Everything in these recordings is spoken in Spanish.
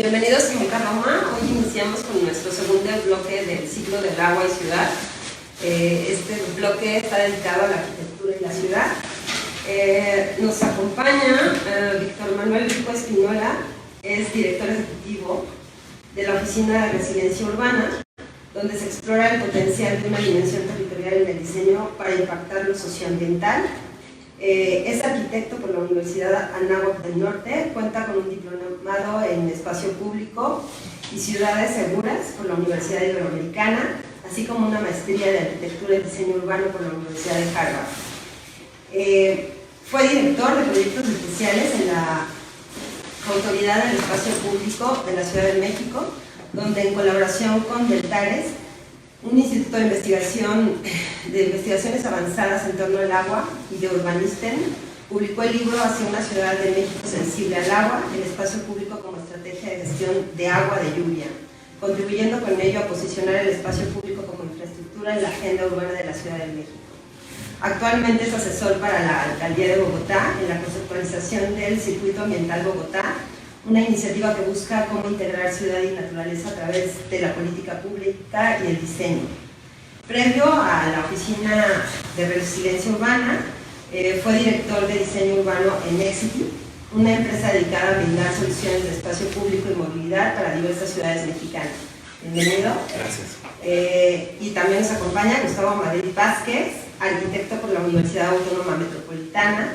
Bienvenidos a Roma. Hoy iniciamos con nuestro segundo bloque del ciclo del agua y ciudad. Este bloque está dedicado a la arquitectura y la ciudad. Nos acompaña Víctor Manuel Rico Espinola, es director ejecutivo de la Oficina de Resiliencia Urbana, donde se explora el potencial de una dimensión territorial en el diseño para impactar lo socioambiental. Es arquitecto por la Universidad Anáhuac del Norte, cuenta con un diplomado en espacio público y ciudades seguras por la Universidad Iberoamericana, así como una maestría de arquitectura y diseño urbano por la Universidad de Harvard. Fue director de proyectos especiales en la Autoridad del Espacio Público de la Ciudad de México, donde en colaboración con Deltares, un instituto de investigaciones avanzadas en torno al agua y de Urbanisten, publicó el libro Hacia una ciudad de México sensible al agua, el espacio público como estrategia de gestión de agua de lluvia, contribuyendo con ello a posicionar el espacio público como infraestructura en la agenda urbana de la Ciudad de México. Actualmente es asesor para la Alcaldía de Bogotá en la conceptualización del Circuito Ambiental Bogotá, una iniciativa que busca cómo integrar ciudad y naturaleza a través de la política pública y el diseño. Previo a la Oficina de Resiliencia Urbana, fue director de diseño urbano en Exity, una empresa dedicada a brindar soluciones de espacio público y movilidad para diversas ciudades mexicanas. Bienvenido. Gracias. Y también nos acompaña Gustavo Madrid Vázquez, arquitecto por la Universidad Autónoma Metropolitana,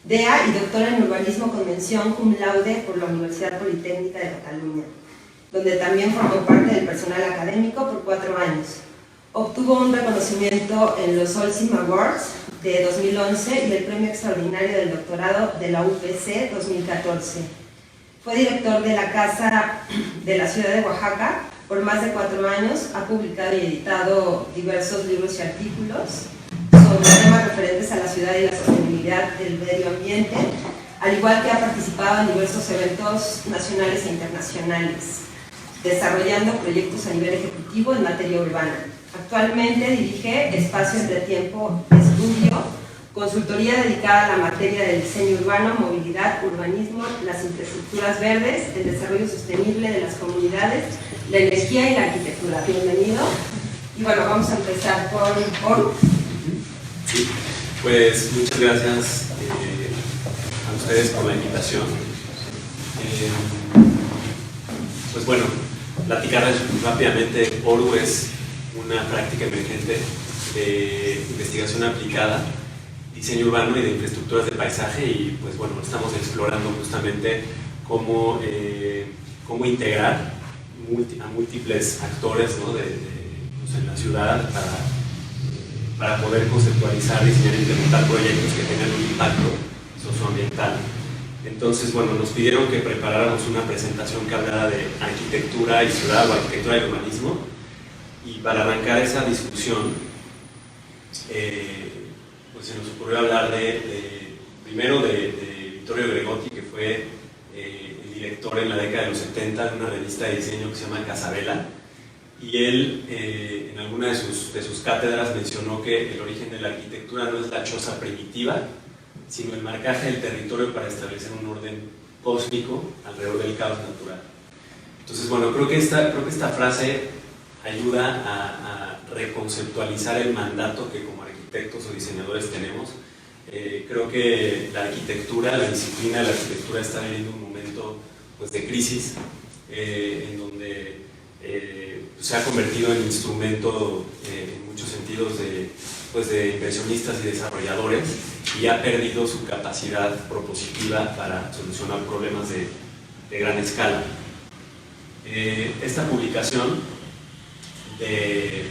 DEA y doctora en urbanismo con mención cum laude por la Universidad Politécnica de Cataluña, donde también formó parte del personal académico por 4 años. Obtuvo un reconocimiento en los Olsim Awards de 2011 y el premio extraordinario del doctorado de la UPC 2014. Fue director de la Casa de la Ciudad de Oaxaca por más de 4 años, ha publicado y editado diversos libros y artículos sobre temas referentes a la ciudad y la sostenibilidad del medio ambiente, al igual que ha participado en diversos eventos nacionales e internacionales, desarrollando proyectos a nivel ejecutivo en materia urbana. Actualmente dirige Espacio Entre Tiempo Estudio, consultoría dedicada a la materia del diseño urbano, movilidad, urbanismo, las infraestructuras verdes, el desarrollo sostenible de las comunidades, la energía y la arquitectura. Bienvenido. Y bueno, vamos a empezar por Oru. Sí, pues muchas gracias a ustedes por la invitación. Pues bueno, platicarles rápidamente. Oru es una práctica emergente de investigación aplicada, diseño urbano y de infraestructuras de paisaje, y pues bueno, estamos explorando justamente cómo integrar a múltiples actores, ¿no? en la ciudad para poder conceptualizar, diseñar e implementar proyectos que tengan un impacto socioambiental. Entonces, bueno, nos pidieron que preparáramos una presentación que hablara de arquitectura y ciudad o arquitectura y urbanismo, y para arrancar esa discusión, pues se nos ocurrió hablar primero de Vittorio Gregotti, que fue el director en la década de los 70 de una revista de diseño que se llama Casabella, y él en alguna de sus cátedras mencionó que el origen de la arquitectura no es la choza primitiva, sino el marcaje del territorio para establecer un orden cósmico alrededor del caos natural. Entonces, bueno, creo que esta frase ayuda a reconceptualizar el mandato que como arquitectos o diseñadores tenemos. Creo que la arquitectura, la disciplina de la arquitectura está viviendo un momento pues, de crisis, en donde se ha convertido en instrumento en muchos sentidos de inversionistas y desarrolladores, y ha perdido su capacidad propositiva para solucionar problemas de gran escala. Esta publicación de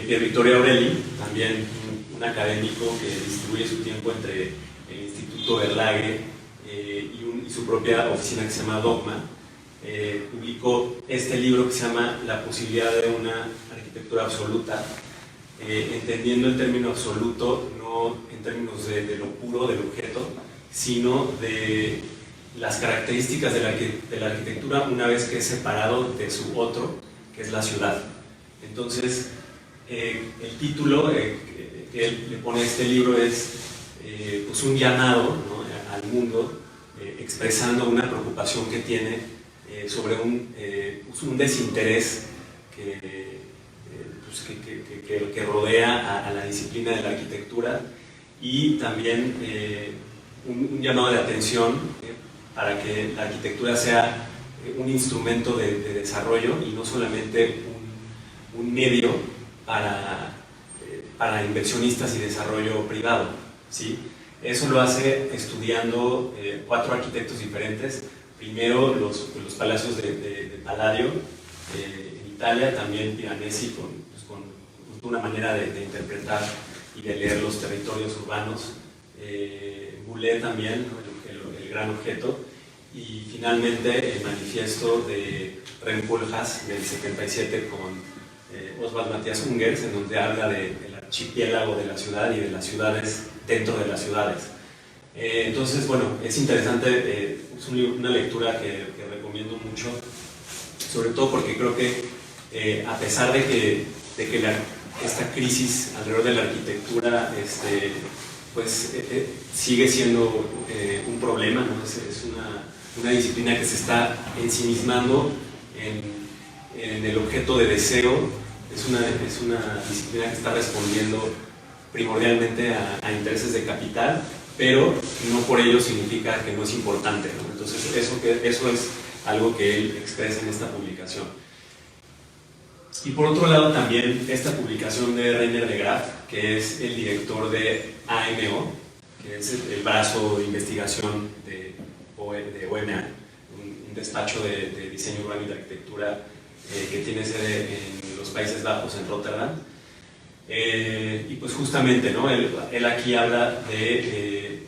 Pier Vittorio Aureli, también un académico que distribuye su tiempo entre el Instituto Verlagre y su propia oficina que se llama Dogma, publicó este libro que se llama La posibilidad de una arquitectura absoluta, entendiendo el término absoluto no en términos de lo puro del objeto, sino de las características de la arquitectura una vez que es separado de su otro, que es la ciudad. Entonces, el título que él le pone a este libro es pues un llamado, ¿no? al mundo expresando una preocupación que tiene sobre un desinterés que rodea a la disciplina de la arquitectura, y también un llamado de atención para que la arquitectura sea un instrumento de desarrollo y no solamente un medio para inversionistas y desarrollo privado, ¿sí? Eso lo hace estudiando 4 arquitectos diferentes. Primero los palacios de Palladio en Italia, también Piranesi con una manera de interpretar y de leer los territorios urbanos, Boulet también, ¿no? el gran objeto, y finalmente el manifiesto de Rem Koolhaas del 77 con Oswald Matthias Ungers, en donde habla del archipiélago de la ciudad y de las ciudades dentro de las ciudades. Entonces, bueno, es interesante, es una lectura que recomiendo mucho, sobre todo porque creo que a pesar de que esta crisis alrededor de la arquitectura sigue siendo un problema, ¿no? Es una disciplina que se está ensimismando en el objeto de deseo. Es una disciplina que está respondiendo primordialmente a intereses de capital, pero no por ello significa que no es importante, ¿no? Entonces eso es algo que él expresa en esta publicación. Y por otro lado también esta publicación de Reiner de Graaf, que es el director de AMO, que es el brazo de investigación de OMA, un despacho de diseño urbano y de arquitectura que tiene sede en los Países Bajos, en Rotterdam. Y pues justamente, ¿no? él aquí habla de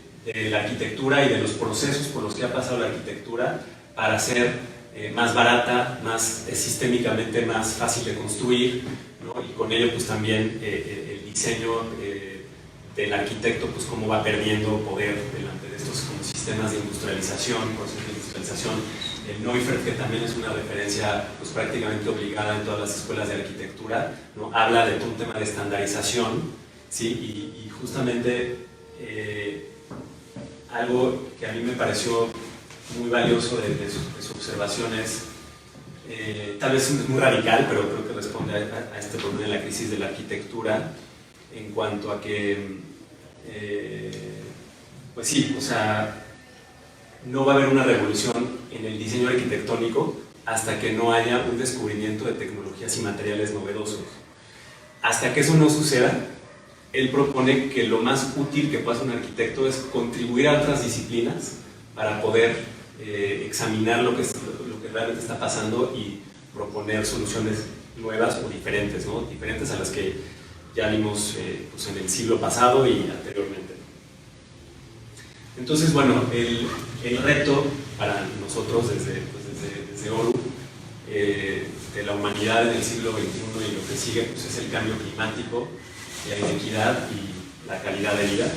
la arquitectura y de los procesos por los que ha pasado la arquitectura para ser más barata, más sistémicamente más fácil de construir, ¿no? Y con ello pues también el diseño del arquitecto, pues cómo va perdiendo poder delante de estos como sistemas de industrialización, procesos de industrialización. El Neufert, que también es una referencia pues prácticamente obligada en todas las escuelas de arquitectura, ¿no? Habla de todo un tema de estandarización, ¿sí? Y justamente algo que a mí me pareció muy valioso de sus observaciones, tal vez es muy radical, pero creo que responde a este problema de la crisis de la arquitectura, en cuanto a que, pues sí, o sea, no va a haber una revolución en el diseño arquitectónico hasta que no haya un descubrimiento de tecnologías y materiales novedosos. Hasta que eso no suceda, él propone que lo más útil que puede hacer un arquitecto es contribuir a otras disciplinas para poder examinar lo que realmente está pasando y proponer soluciones nuevas o diferentes, ¿no? Diferentes a las que ya vimos pues en el siglo pasado y anteriormente. Entonces, bueno, el reto para nosotros desde ORU, de la humanidad en el siglo XXI y lo que sigue, pues es el cambio climático, la inequidad y la calidad de vida.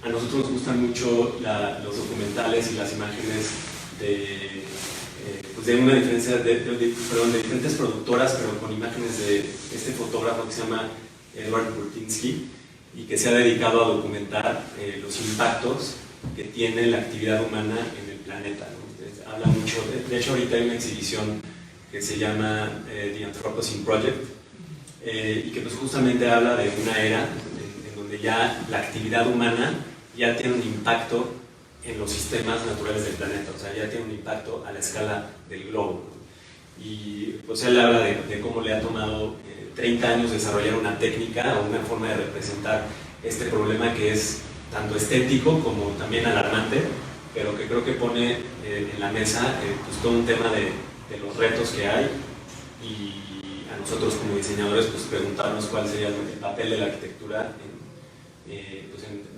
A nosotros nos gustan mucho los documentales y las imágenes de una diferencia de diferentes productoras, pero con imágenes de este fotógrafo que se llama Edward Burtynsky y que se ha dedicado a documentar los impactos que tiene la actividad humana en el planeta, ¿no? Habla mucho, de hecho ahorita hay una exhibición que se llama The Anthropocene Project y que pues justamente habla de una era en donde ya la actividad humana ya tiene un impacto en los sistemas naturales del planeta, o sea, ya tiene un impacto a la escala del globo, ¿no? Y pues él habla de cómo le ha tomado 30 años desarrollar una técnica o una forma de representar este problema que es tanto estético como también alarmante, pero que creo que pone en la mesa pues todo un tema de los retos que hay, y a nosotros como diseñadores pues preguntarnos cuál sería el papel de la arquitectura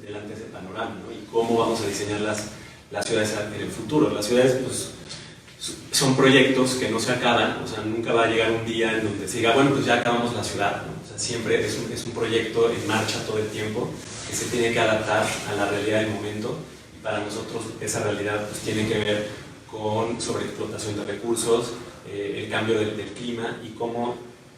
delante de ese panorama, ¿no? Y cómo vamos a diseñar las ciudades en el futuro. Las ciudades pues, son proyectos que no se acaban, o sea, nunca va a llegar un día en donde se diga, bueno, pues ya acabamos la ciudad, ¿no? O sea, siempre es un proyecto en marcha todo el tiempo, que se tiene que adaptar a la realidad del momento, y para nosotros esa realidad pues, tiene que ver con sobreexplotación de recursos, el cambio del clima, y cómo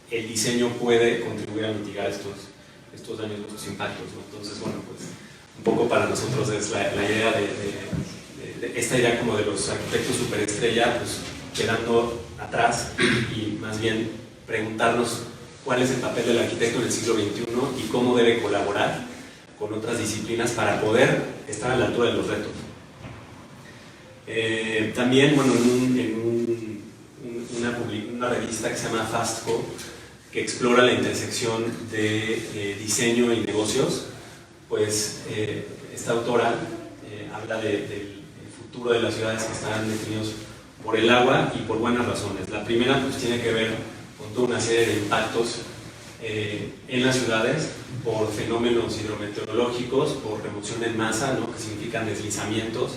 el diseño puede contribuir a mitigar estos daños, estos impactos, ¿no? Entonces, bueno, pues un poco para nosotros es la idea de esta idea como de los arquitectos superestrella, pues quedando atrás y más bien preguntarnos cuál es el papel del arquitecto en el siglo XXI y cómo debe colaborar con otras disciplinas para poder estar a la altura de los retos. También, bueno, en una revista que se llama Fastco, que explora la intersección de diseño y negocios, pues esta autora habla del futuro de las ciudades que están definidos por el agua y por buenas razones. La primera pues tiene que ver con toda una serie de impactos en las ciudades por fenómenos hidrometeorológicos, por remoción en masa, ¿no? Que significan deslizamientos.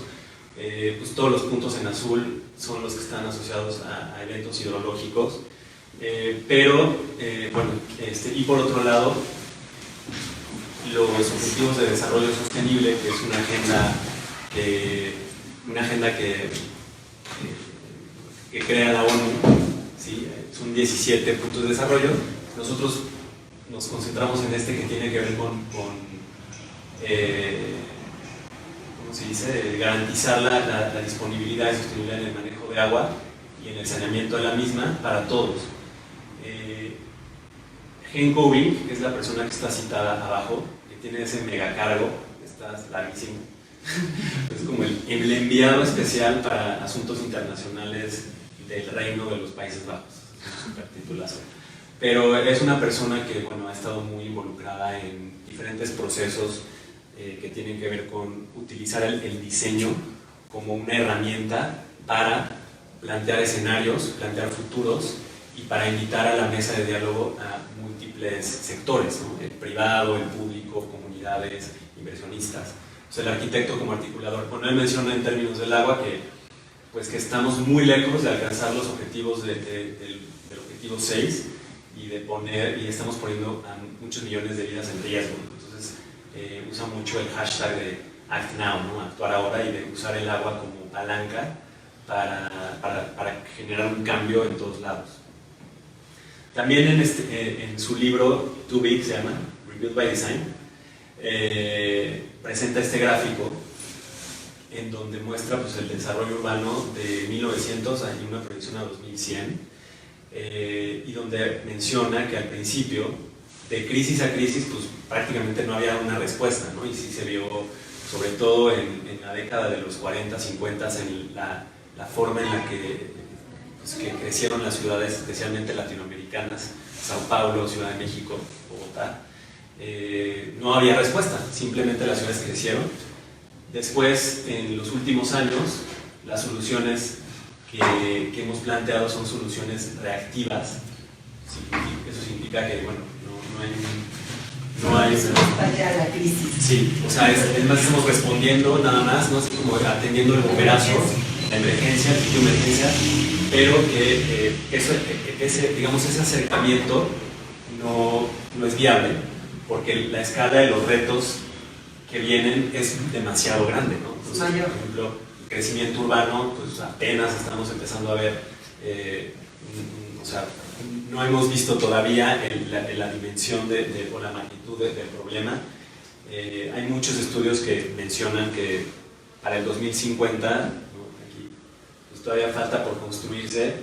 Pues todos los puntos en azul son los que están asociados a eventos hidrológicos, bueno, y por otro lado los objetivos de desarrollo sostenible, que es una agenda que crea la ONU, ¿sí? Son 17 puntos de desarrollo. Nosotros nos concentramos en este que tiene que ver con ¿cómo se dice? Garantizar la disponibilidad y sostenibilidad en el manejo de agua y en el saneamiento de la misma para todos. Gen Kobe, que es la persona que está citada abajo, que tiene ese megacargo, está larguísimo, es como el enviado especial para asuntos internacionales del Reino de los Países Bajos, es un super titulazo. Pero es una persona que, bueno, ha estado muy involucrada en diferentes procesos que tienen que ver con utilizar el diseño como una herramienta para plantear escenarios, plantear futuros y para invitar a la mesa de diálogo a múltiples sectores, ¿no? El privado, el público, comunidades, inversionistas. O sea, el arquitecto como articulador. Bueno, él menciona en términos del agua que estamos muy lejos de alcanzar los objetivos del objetivo 6 y estamos poniendo a muchos millones de vidas en riesgo. Entonces, usa mucho el hashtag de Act Now, ¿no? Actuar ahora, y de usar el agua como palanca para generar un cambio en todos lados. También en su libro Too Big, se llama Rebuilt by Design, presenta este gráfico en donde muestra pues, el desarrollo urbano de 1900 y una proyección a 2100, y donde menciona que al principio, de crisis a crisis, pues prácticamente no había una respuesta, ¿no? Y sí se vio, sobre todo en la década de los 40, 50, en la forma en la que crecieron las ciudades, especialmente latinoamericanas, Sao Paulo, Ciudad de México, Bogotá. No había respuesta, simplemente las ciudades crecieron. Después, en los últimos años, las soluciones que hemos planteado son soluciones reactivas. Eso significa que, bueno, no hay la crisis. Sí, o sea, es más, estamos respondiendo nada más, no es como atendiendo el bomberazo, la emergencia, el sitio de emergencia, pero que ese acercamiento no es viable, porque la escala de los retos que vienen es demasiado grande, ¿no? Entonces, por ejemplo, el crecimiento urbano, pues apenas estamos empezando a ver, o sea, no hemos visto todavía la dimensión o la magnitud del problema. Hay muchos estudios que mencionan que para el 2050, ¿no? Aquí, pues todavía falta por construirse,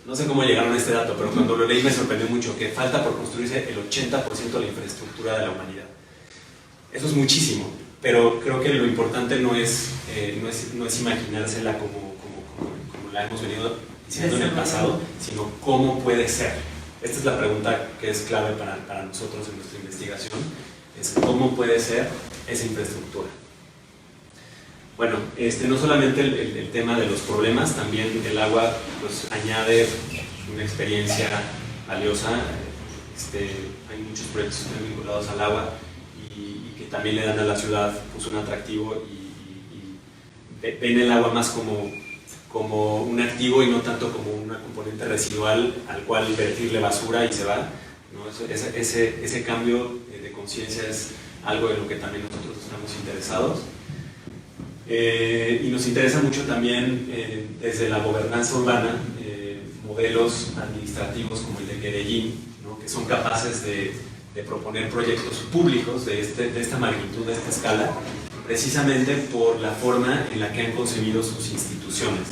no sé cómo llegaron a este dato, pero cuando lo leí me sorprendió mucho, que falta por construirse el 80% de la infraestructura de la humanidad. Eso es muchísimo, pero creo que lo importante no es imaginársela como la hemos venido diciendo en el pasado, sino cómo puede ser. Esta es la pregunta que es clave para nosotros en nuestra investigación, es cómo puede ser esa infraestructura. Bueno, no solamente el tema de los problemas, también el agua pues, añade una experiencia valiosa. Hay muchos proyectos que están vinculados al agua y que también le dan a la ciudad pues, un atractivo y ven el agua más como un activo y no tanto como una componente residual al cual vertirle basura y se va, ¿no? Ese cambio de conciencia es algo en lo que también nosotros estamos interesados. Y nos interesa mucho también desde la gobernanza urbana, modelos administrativos como el de Medellín, ¿no? Que son capaces de proponer proyectos públicos de esta magnitud, de esta escala, precisamente por la forma en la que han concebido sus instituciones,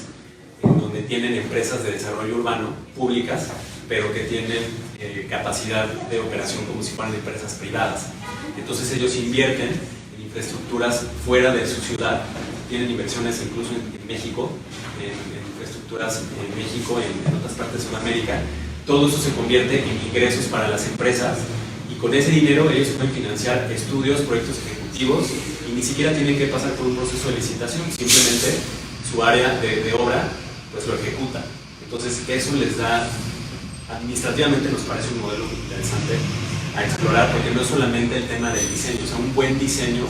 en donde tienen empresas de desarrollo urbano públicas, pero que tienen capacidad de operación como si fueran empresas privadas. Entonces ellos invierten en infraestructuras fuera de su ciudad, tienen inversiones incluso en México, en infraestructuras en México, en otras partes de Sudamérica. Todo eso se convierte en ingresos para las empresas y con ese dinero ellos pueden financiar estudios, proyectos ejecutivos y ni siquiera tienen que pasar por un proceso de licitación, simplemente su área de obra pues lo ejecuta. Entonces eso les da, administrativamente nos parece un modelo muy interesante a explorar, porque no es solamente el tema del diseño, o sea, un buen diseño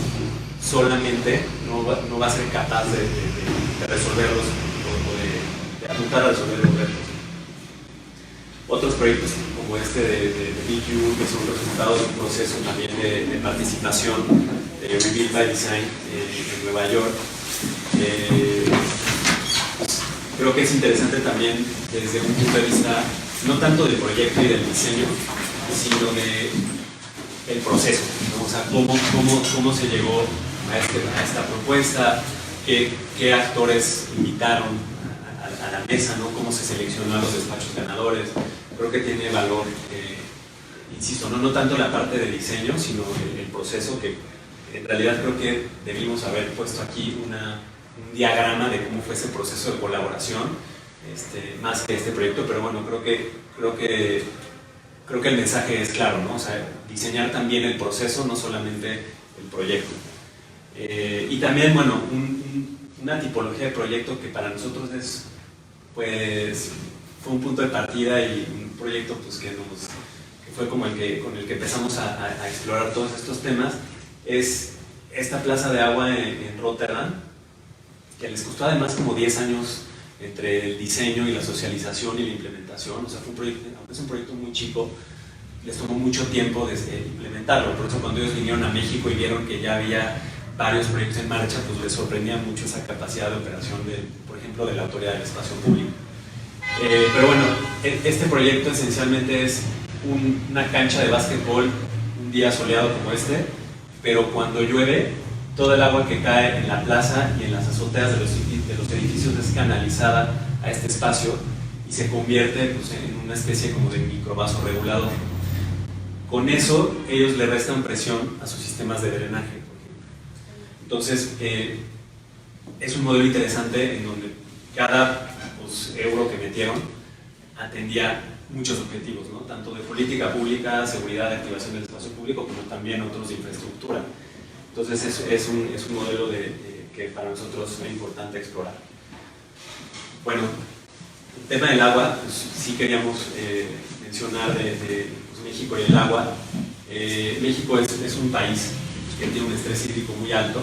solamente no va a ser capaz de resolverlos o de apuntar a resolver los retos. Otros proyectos como este de BQ, que son resultados de un proceso también de participación de Rebuild by Design en Nueva York. Creo que es interesante también desde un punto de vista no tanto del proyecto y del diseño, sino del proceso, ¿no? O sea, cómo se llegó a esta propuesta, qué actores invitaron a la mesa, ¿no? Cómo se seleccionó a los despachos ganadores. Creo que tiene valor, insisto, no tanto la parte de diseño, sino el proceso, que en realidad creo que debimos haber puesto aquí un diagrama de cómo fue ese proceso de colaboración, más que este proyecto, pero bueno, creo que el mensaje es claro, ¿no? O sea, diseñar también el proceso, no solamente el proyecto. Y también, bueno, una tipología de proyecto que para nosotros pues, fue un punto de partida y un proyecto pues, que fue como con el que empezamos a explorar todos estos temas, es esta plaza de agua en Rotterdam, que les costó además como 10 años entre el diseño y la socialización y la implementación. O sea, aunque es un proyecto muy chico, les tomó mucho tiempo implementarlo. Por eso cuando ellos vinieron a México y vieron que ya había varios proyectos en marcha, pues les sorprendía mucho esa capacidad de operación, por ejemplo, de la Autoridad del Espacio Público. Pero bueno, este proyecto esencialmente es una cancha de básquetbol un día soleado como este, pero cuando llueve, todo el agua que cae en la plaza y en las azoteas de los edificios es canalizada a este espacio y se convierte pues, en una especie como de microvaso regulador. Con eso, ellos le restan presión a sus sistemas de drenaje, por ejemplo. Entonces, es un modelo interesante en donde cada euro que metieron atendía muchos objetivos, ¿no? Tanto de política pública, seguridad, activación del espacio público, como también otros de infraestructura. Entonces es un modelo que para nosotros es importante explorar. Bueno, el tema del agua, pues, sí queríamos mencionar de México y el agua. México es un país que tiene un estrés hídrico muy alto,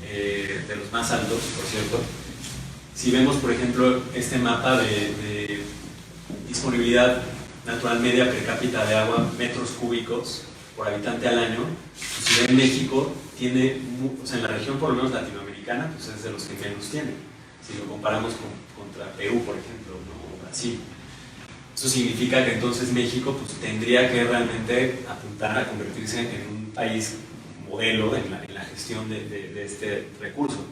de los más altos, por cierto. Si vemos, por ejemplo, este mapa de disponibilidad natural media per cápita de agua, metros cúbicos por habitante al año, pues, si ven México, tiene, o sea, en la región por lo menos latinoamericana, pues es de los que menos tiene, si lo comparamos contra Perú, por ejemplo, ¿no? O Brasil. Eso significa que entonces México pues, tendría que realmente apuntar a convertirse en un país modelo en la gestión de este recurso.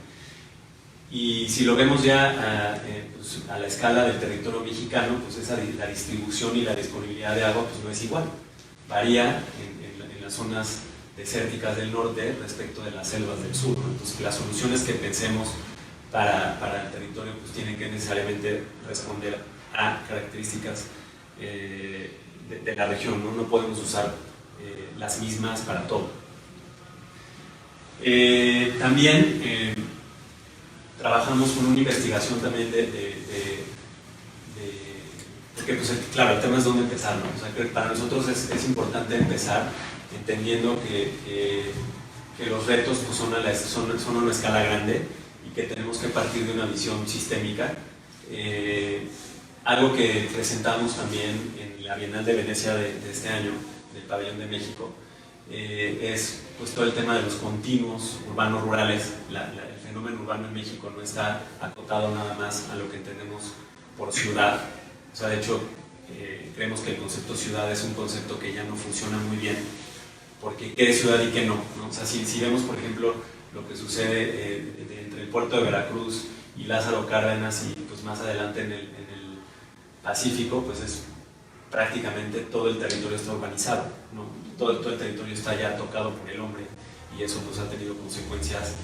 Y si lo vemos ya pues, a la escala del territorio mexicano, pues la distribución y la disponibilidad de agua pues, no es igual. Varía en las zonas desérticas del norte respecto de las selvas del sur, ¿no? Entonces las soluciones que pensemos para el territorio pues, tienen que necesariamente responder a características de la región, ¿no? No podemos usar las mismas para todo. También trabajamos con una investigación también porque pues, claro, el tema es dónde empezar, ¿no? O sea, que para nosotros es importante empezar entendiendo que los retos pues, son a una escala grande y que tenemos que partir de una visión sistémica. Algo que presentamos también en la Bienal de Venecia de este año, del Pabellón de México, es pues, todo el tema de los continuos urbanos rurales. El fenómeno urbano en México no está acotado nada más a lo que entendemos por ciudad. O sea, de hecho, creemos que el concepto ciudad es un concepto que ya no funciona muy bien, porque qué es ciudad y qué no, ¿no? O sea, si vemos, por ejemplo, lo que sucede entre el puerto de Veracruz y Lázaro Cárdenas y pues más adelante en el Pacífico, pues es prácticamente todo el territorio está urbanizado, ¿no? Todo el territorio está ya tocado por el hombre y eso pues ha tenido consecuencias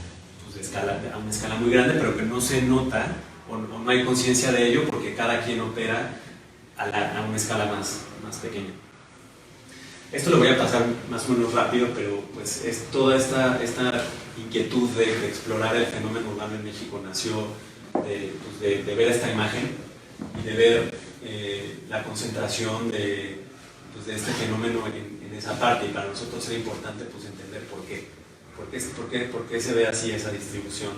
pues, a una escala muy grande, pero que no se nota o no hay conciencia de ello porque cada quien opera a una escala más pequeña. Esto lo voy a pasar más o menos rápido, pero pues es toda esta inquietud de explorar el fenómeno urbano en México nació de ver esta imagen y de ver la concentración de este fenómeno en esa parte, y para nosotros era importante pues entender por qué se ve así esa distribución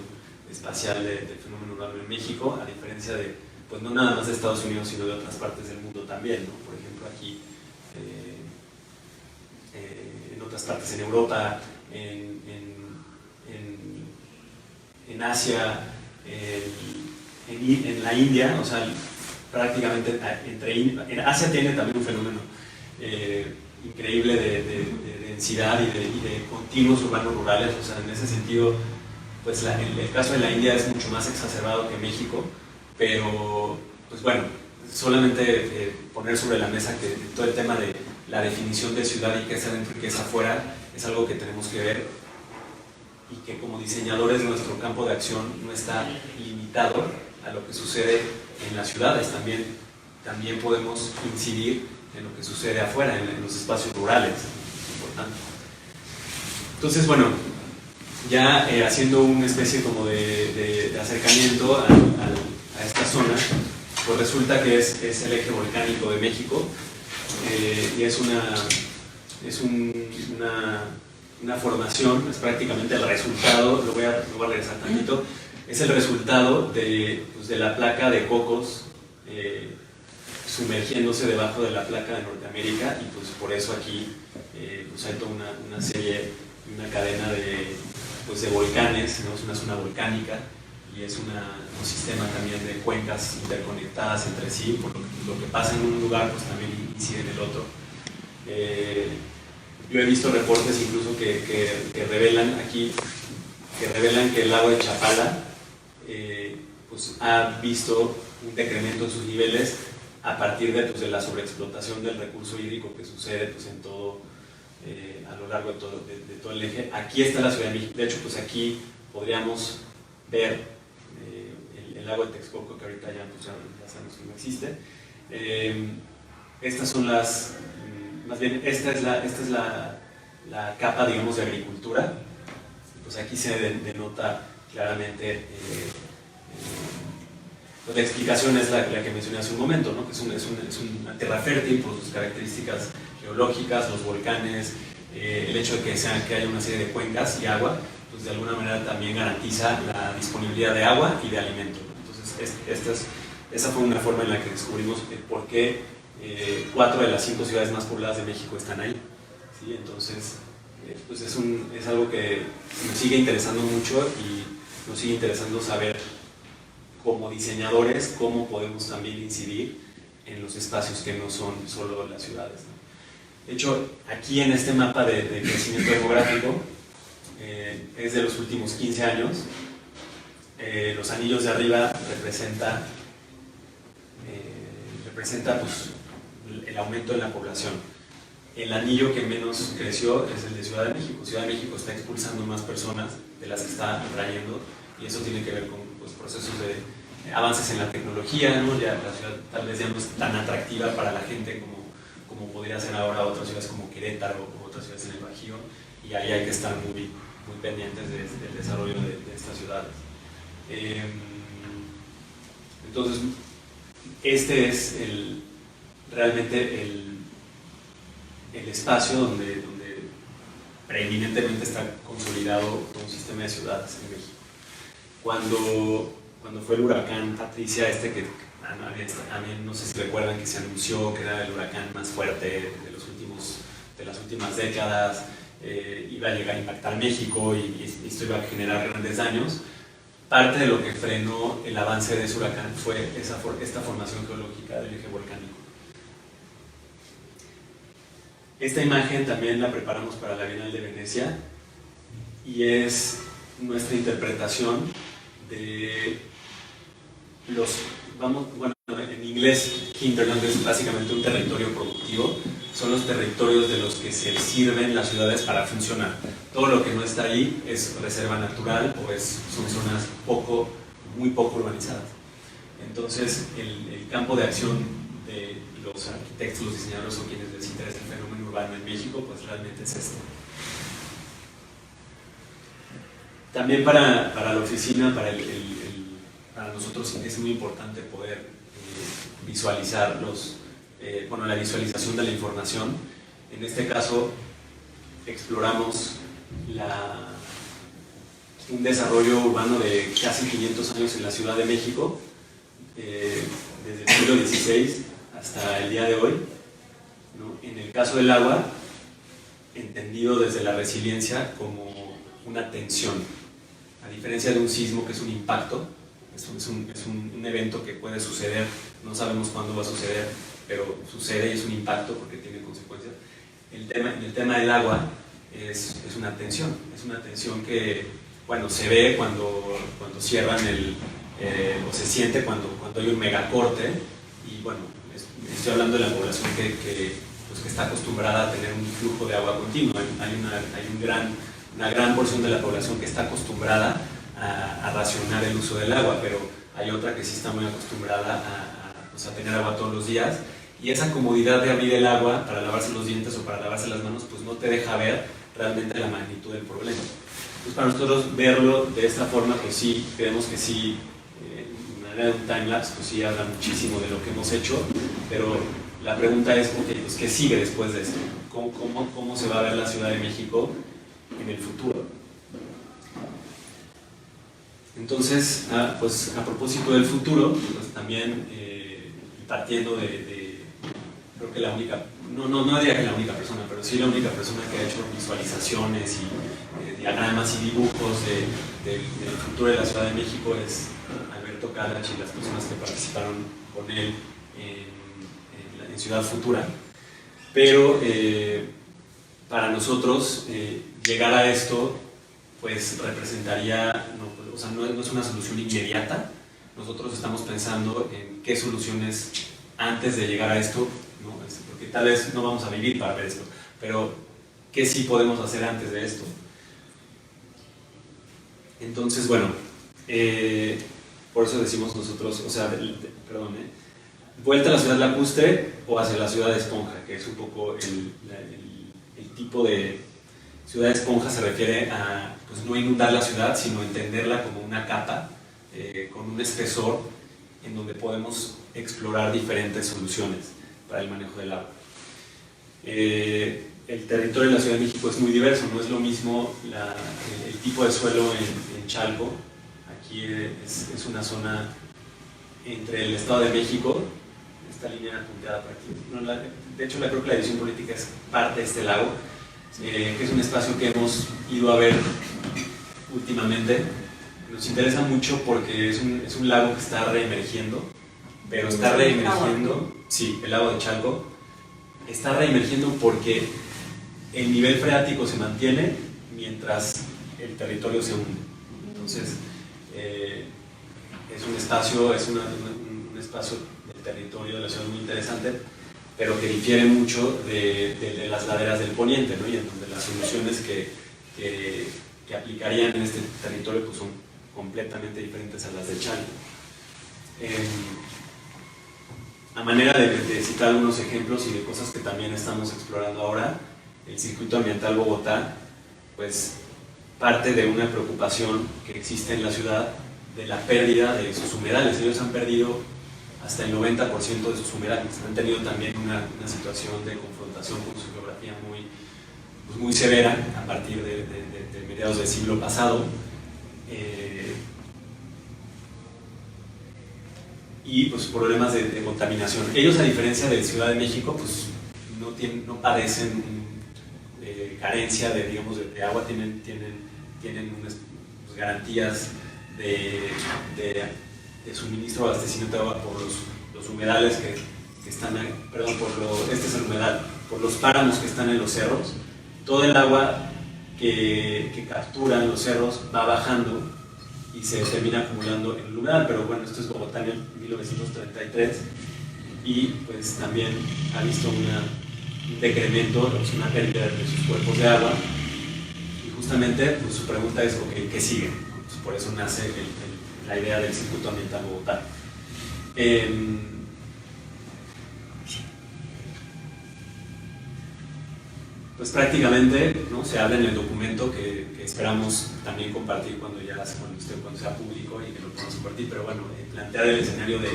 espacial del fenómeno urbano en México, a diferencia de, pues no nada más de Estados Unidos, sino de otras partes del mundo también, ¿no? Por ejemplo aquí, en otras partes, en Europa, en Asia, en la India, o sea, prácticamente en Asia tiene también un fenómeno increíble de densidad y de continuos urbanos rurales, o sea, en ese sentido, pues el caso de la India es mucho más exacerbado que México, pero, pues bueno, solamente poner sobre la mesa que todo el tema de la definición de ciudad y qué es adentro y qué es afuera es algo que tenemos que ver y que como diseñadores nuestro campo de acción no está limitado a lo que sucede en las ciudades, también podemos incidir en lo que sucede afuera, en los espacios rurales, es importante. Entonces, bueno, ya haciendo una especie como de acercamiento a esta zona, pues resulta que es el eje volcánico de México y es una formación, es prácticamente el resultado, lo voy a regresar tantito, es el resultado de la placa de Cocos sumergiéndose debajo de la placa de Norteamérica, y pues por eso aquí pues hay toda una serie, una cadena de volcanes, ¿no? Es una zona volcánica y es un sistema también de cuencas interconectadas entre sí, por lo que pasa en un lugar pues también incide en el otro. Yo he visto reportes incluso que revelan que el lago de Chapala pues ha visto un decremento en sus niveles a partir de la sobreexplotación del recurso hídrico que sucede pues, en todo, a lo largo de todo el eje. Aquí está la Ciudad de México, de hecho pues aquí podríamos ver el lago de Texcoco, que ahorita ya sabemos que no existe. Estas son más bien esta es la capa, digamos, de agricultura. Pues aquí se denota claramente pues la explicación es la que mencioné hace un momento, ¿no? Que es una tierra fértil por sus características geológicas, los volcanes, el hecho de que haya una serie de cuencas y agua, pues de alguna manera también garantiza la disponibilidad de agua y de alimento. Entonces, esa fue una forma en la que descubrimos por qué 4 de las 5 ciudades más pobladas de México están ahí. ¿Sí? Entonces, pues es algo que nos sigue interesando mucho y nos sigue interesando saber como diseñadores cómo podemos también incidir en los espacios que no son solo las ciudades, ¿no? De hecho, aquí en este mapa de crecimiento demográfico es de los últimos 15 años. Los anillos de arriba representa pues, el aumento de la población. El anillo que menos creció es el de Ciudad de México. Ciudad de México está expulsando más personas de las que está atrayendo, y eso tiene que ver con pues, procesos de avances en la tecnología, ¿no? Ya la ciudad tal vez ya no es tan atractiva para la gente como podría ser ahora otras ciudades como Querétaro o otras ciudades en el Bajío, y ahí hay que estar muy pendientes del desarrollo de estas ciudades. Entonces, este es realmente el espacio donde preeminentemente está consolidado todo un sistema de ciudades en México. Cuando fue el huracán Patricia, que a mí no sé si recuerdan que se anunció que era el huracán más fuerte de las últimas décadas, iba a llegar a impactar México y esto iba a generar grandes daños. Parte de lo que frenó el avance de ese huracán fue esta formación geológica del eje volcánico. Esta imagen también la preparamos para la Bienal de Venecia y es nuestra interpretación de los, bueno, en inglés hinterland es básicamente un territorio productivo, son los territorios de los que se sirven las ciudades para funcionar. Todo lo que no está ahí es reserva natural o son zonas muy poco urbanizadas. Entonces el campo de acción de los arquitectos, los diseñadores o quienes les interesa el fenómeno urbano en México, pues realmente es este. También para la oficina, para nosotros es muy importante poder visualizar la visualización de la información. En este caso exploramos un desarrollo urbano de casi 500 años en la Ciudad de México, desde el siglo XVI hasta el día de hoy, ¿no? En el caso del agua, entendido desde la resiliencia como una tensión, a diferencia de un sismo que es un impacto, es un evento que puede suceder, no sabemos cuándo va a suceder, pero sucede y es un impacto porque tiene consecuencias. En el tema del agua es una tensión que, bueno, se ve cuando cierran o se siente cuando hay un megacorte, y bueno, estoy hablando de la población que está acostumbrada a tener un flujo de agua continuo. Hay una gran porción de la población que está acostumbrada a racionar el uso del agua, pero hay otra que sí está muy acostumbrada a tener agua todos los días, y esa comodidad de abrir el agua para lavarse los dientes o para lavarse las manos pues no te deja ver realmente la magnitud del problema. Entonces, para nosotros verlo de esta forma, pues sí, creemos que sí, de manera de un timelapse, pues sí habla muchísimo de lo que hemos hecho, pero la pregunta es, ok, pues ¿qué sigue después de esto? ¿Cómo se va a ver la Ciudad de México en el futuro? Entonces, pues a propósito del futuro, pues también partiendo creo que la única, no diría que la única persona, pero sí la única persona que ha hecho visualizaciones y diagramas y dibujos del futuro de la Ciudad de México es Alberto Calach y las personas que participaron con él en Ciudad Futura. Pero para nosotros llegar a esto pues representaría, no es una solución inmediata. Nosotros estamos pensando en qué soluciones antes de llegar a esto, ¿no? Porque tal vez no vamos a vivir para ver esto, pero qué sí podemos hacer antes de esto. Entonces, bueno, por eso decimos nosotros, vuelta a la ciudad lacustre o hacia la ciudad de esponja, que es un poco el tipo de ciudad de esponja. Se refiere a pues, no inundar la ciudad, sino entenderla como una capa con un espesor en donde podemos explorar diferentes soluciones para el manejo del agua. El territorio de la Ciudad de México es muy diverso, no es lo mismo el tipo de suelo en Chalco. Aquí es una zona entre el Estado de México, esta línea punteada por aquí. De hecho, creo que la división política es parte de este lago, que es un espacio que hemos ido a ver últimamente. Nos interesa mucho porque es un lago que está reemergiendo, pero está reemergiendo, sí, el lago de Chalco, está reemergiendo porque el nivel freático se mantiene mientras el territorio se hunde. Entonces, es un espacio del territorio de la ciudad muy interesante, pero que difiere mucho de las laderas del poniente, ¿no? Y en donde las soluciones que aplicarían en este territorio pues son completamente diferentes a las de Chalco. A manera de citar algunos ejemplos y de cosas que también estamos explorando ahora, el Circuito Ambiental Bogotá pues parte de una preocupación que existe en la ciudad de la pérdida de sus humedales. Ellos han perdido hasta el 90% de sus humedales. Han tenido también una situación de confrontación con su geografía muy severa a partir de mediados del siglo pasado. Y pues problemas de contaminación. Ellos, a diferencia de Ciudad de México, pues no padecen carencia de agua, tienen unas pues, garantías de suministro o abastecimiento de agua por los humedales que están, este es el humedal, por los páramos que están en los cerros. Todo el agua que capturan los cerros va bajando y se termina acumulando en el humedal, pero bueno, esto es Bogotá en 1933 y pues también ha visto un decremento, una pérdida de sus cuerpos de agua y justamente pues, su pregunta es, okay, ¿qué sigue? Pues, por eso nace la idea del Circuito Ambiental Bogotá. Pues prácticamente, ¿no?, se habla en el documento que esperamos también compartir cuando sea público y que lo podamos compartir, pero bueno, plantear el escenario de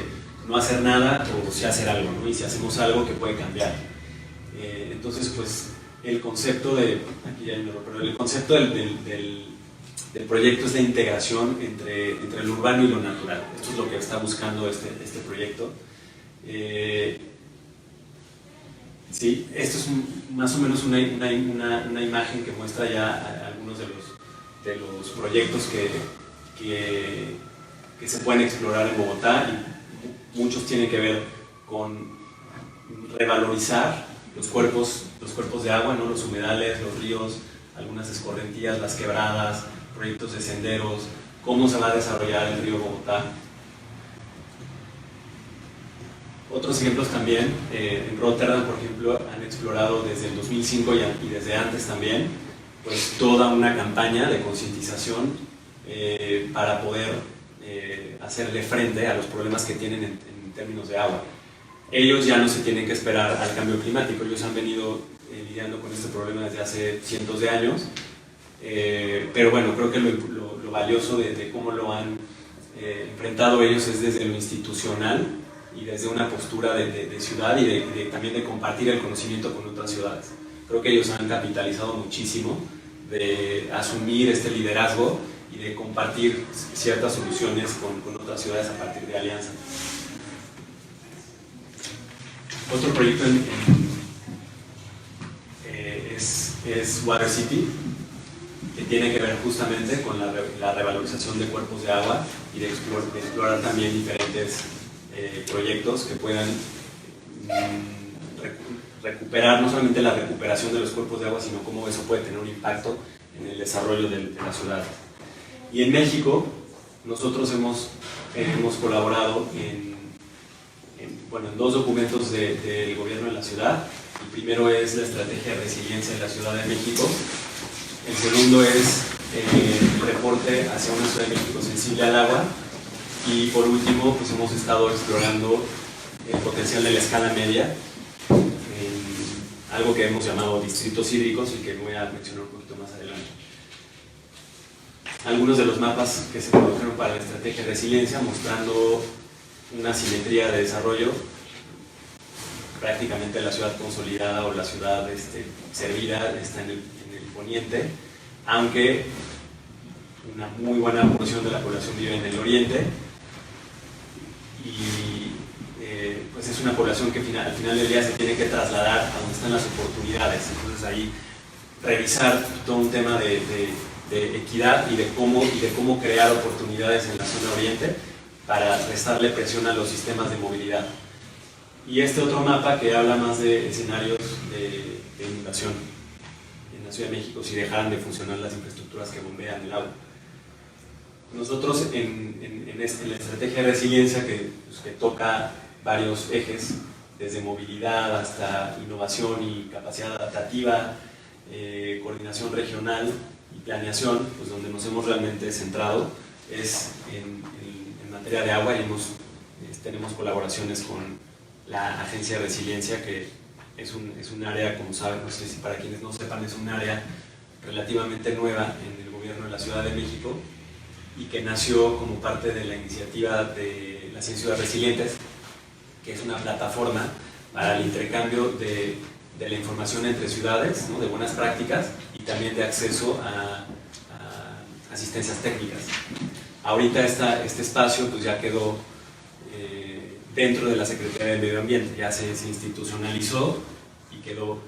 no hacer nada o si hacer algo, ¿no? Y si hacemos algo que puede cambiar. Entonces, pues el concepto del proyecto es la integración entre lo urbano y lo natural. Esto es lo que está buscando este proyecto. Sí, esto es más o menos una imagen que muestra ya algunos de los proyectos que se pueden explorar en Bogotá y muchos tienen que ver con revalorizar los cuerpos de agua, ¿no?, los humedales, los ríos, algunas escorrentías, las quebradas, proyectos de senderos, cómo se va a desarrollar el río Bogotá. Otros ejemplos también, en Rotterdam, por ejemplo, han explorado desde el 2005 y desde antes también, pues toda una campaña de concientización para poder hacerle frente a los problemas que tienen en términos de agua. Ellos ya no se tienen que esperar al cambio climático, ellos han venido lidiando con este problema desde hace cientos de años, pero bueno, creo que lo valioso de cómo lo han enfrentado ellos es desde lo institucional y desde una postura de ciudad y también de compartir el conocimiento con otras ciudades. Creo que ellos han capitalizado muchísimo de asumir este liderazgo y de compartir ciertas soluciones con otras ciudades a partir de alianzas. Otro proyecto es Water City, que tiene que ver justamente con la revalorización de cuerpos de agua y de explorar también diferentes proyectos que puedan recuperar no solamente la recuperación de los cuerpos de agua, sino cómo eso puede tener un impacto en el desarrollo de la ciudad. Y en México, nosotros hemos colaborado en dos documentos del gobierno de la ciudad. El primero es la estrategia de resiliencia de la Ciudad de México. El segundo es el reporte hacia una Ciudad de México sensible al agua. Y por último, pues hemos estado explorando el potencial de la escala media, algo que hemos llamado distritos hídricos y que voy a mencionar un poquito más adelante. Algunos de los mapas que se produjeron para la estrategia de resiliencia mostrando una simetría de desarrollo, prácticamente la ciudad consolidada o la ciudad servida está en el poniente, aunque una muy buena porción de la población vive en el oriente y pues es una población que al final del día se tiene que trasladar a donde están las oportunidades. Entonces ahí revisar todo un tema de equidad y de cómo crear oportunidades en la zona oriente para restarle presión a los sistemas de movilidad. Y este otro mapa que habla más de escenarios de inundación en la Ciudad de México si dejaran de funcionar las infraestructuras que bombean el agua. Nosotros en la estrategia de resiliencia que toca varios ejes, desde movilidad hasta innovación y capacidad adaptativa, coordinación regional y planeación, pues donde nos hemos realmente centrado es en materia de agua y tenemos colaboraciones con la Agencia de Resiliencia, que es un área, como saben, no sé si para quienes no sepan, es un área relativamente nueva en el gobierno de la Ciudad de México y que nació como parte de la iniciativa de las 100 ciudades resilientes, que es una plataforma para el intercambio de la información entre ciudades, ¿no?, de buenas prácticas y también de acceso a asistencias técnicas. Ahorita este espacio pues ya quedó dentro de la Secretaría de Medio Ambiente, ya se institucionalizó y quedó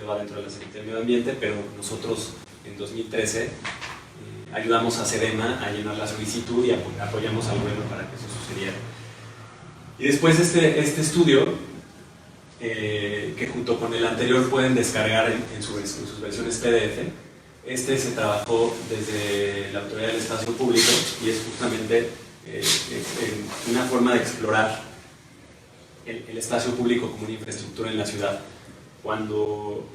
adentro de la Secretaría de Medio Ambiente, pero nosotros en 2013 ayudamos a SEDEMA a llenar la solicitud y apoyamos al gobierno para que eso sucediera. Y después este estudio, que junto con el anterior pueden descargar en sus versiones PDF, Se trabajó desde la Autoridad del Espacio Público y es justamente una forma de explorar el espacio público como una infraestructura en la ciudad. Cuando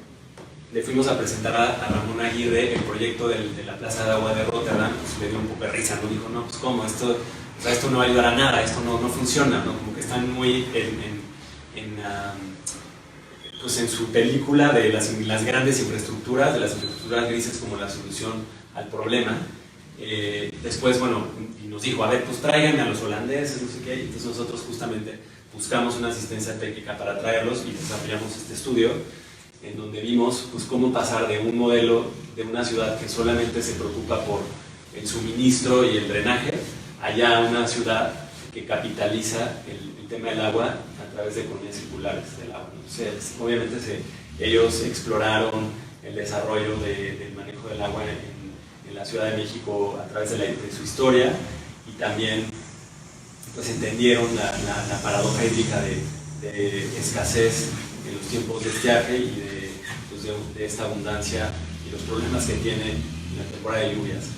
le fuimos a presentar a Ramón Aguirre el proyecto de la Plaza de Agua de Rotterdam, pues le dio un poco de risa, ¿no? Dijo, no, pues ¿cómo? Esto no va a ayudar a nada, esto no funciona, ¿no? Como que están muy pues en su película de las grandes infraestructuras, de las infraestructuras grises como la solución al problema. Después, bueno, nos dijo, a ver, pues tráiganme a los holandeses, no sé qué, y entonces nosotros justamente buscamos una asistencia técnica para traerlos y desarrollamos este estudio en donde vimos pues cómo pasar de un modelo de una ciudad que solamente se preocupa por el suministro y el drenaje, allá a una ciudad que capitaliza el tema del agua a través de economías circulares del agua. Entonces, obviamente ellos exploraron el desarrollo del manejo del agua en la Ciudad de México a través de su historia y también pues, entendieron la paradoja hídrica de escasez en los tiempos de estiaje y de esta abundancia y los problemas que tiene en la temporada de lluvias.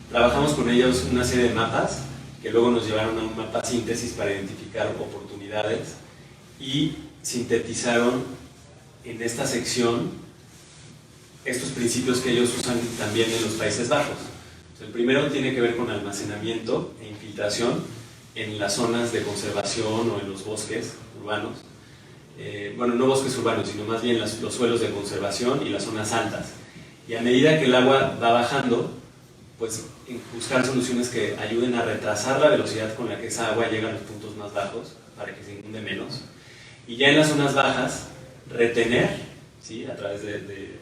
Trabajamos con ellos una serie de mapas que luego nos llevaron a un mapa síntesis para identificar oportunidades y sintetizaron en esta sección estos principios que ellos usan también en los Países Bajos. Entonces, el primero tiene que ver con almacenamiento e infiltración en las zonas de conservación o en los bosques urbanos. Bueno, no bosques urbanos, sino más bien los suelos de conservación y las zonas altas. Y a medida que el agua va bajando, pues buscar soluciones que ayuden a retrasar la velocidad con la que esa agua llega a los puntos más bajos para que se inunde menos. Y ya en las zonas bajas, retener, ¿sí? A través de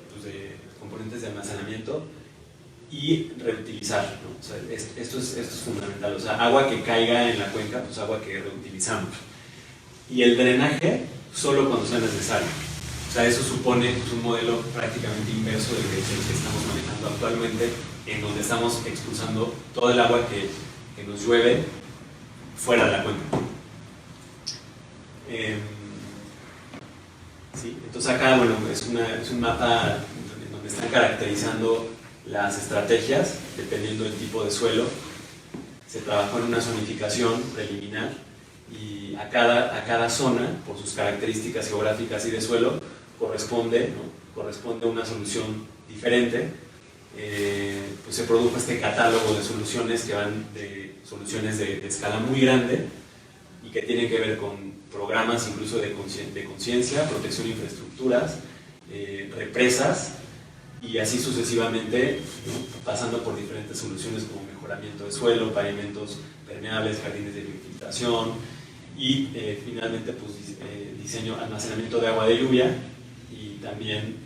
componentes de almacenamiento y reutilizar, ¿no? O sea, esto es fundamental. O sea, agua que caiga en la cuenca, pues agua que reutilizamos. Y el drenaje solo cuando sea necesario. O sea, eso supone pues, un modelo prácticamente inverso del que estamos manejando actualmente, en donde estamos expulsando todo el agua que nos llueve fuera de la cuenca. Sí, entonces acá, bueno, es un mapa en donde están caracterizando las estrategias, dependiendo del tipo de suelo. Se trabajó en una zonificación preliminar y a cada zona, por sus características geográficas y de suelo, corresponde una solución diferente. Pues se produjo este catálogo de soluciones que van de soluciones de escala muy grande y que tienen que ver con programas incluso de conciencia, protección de infraestructuras, represas y así sucesivamente, ¿no? Pasando por diferentes soluciones como mejoramiento de suelo, pavimentos permeables, jardines de infiltración y finalmente pues, almacenamiento de agua de lluvia y también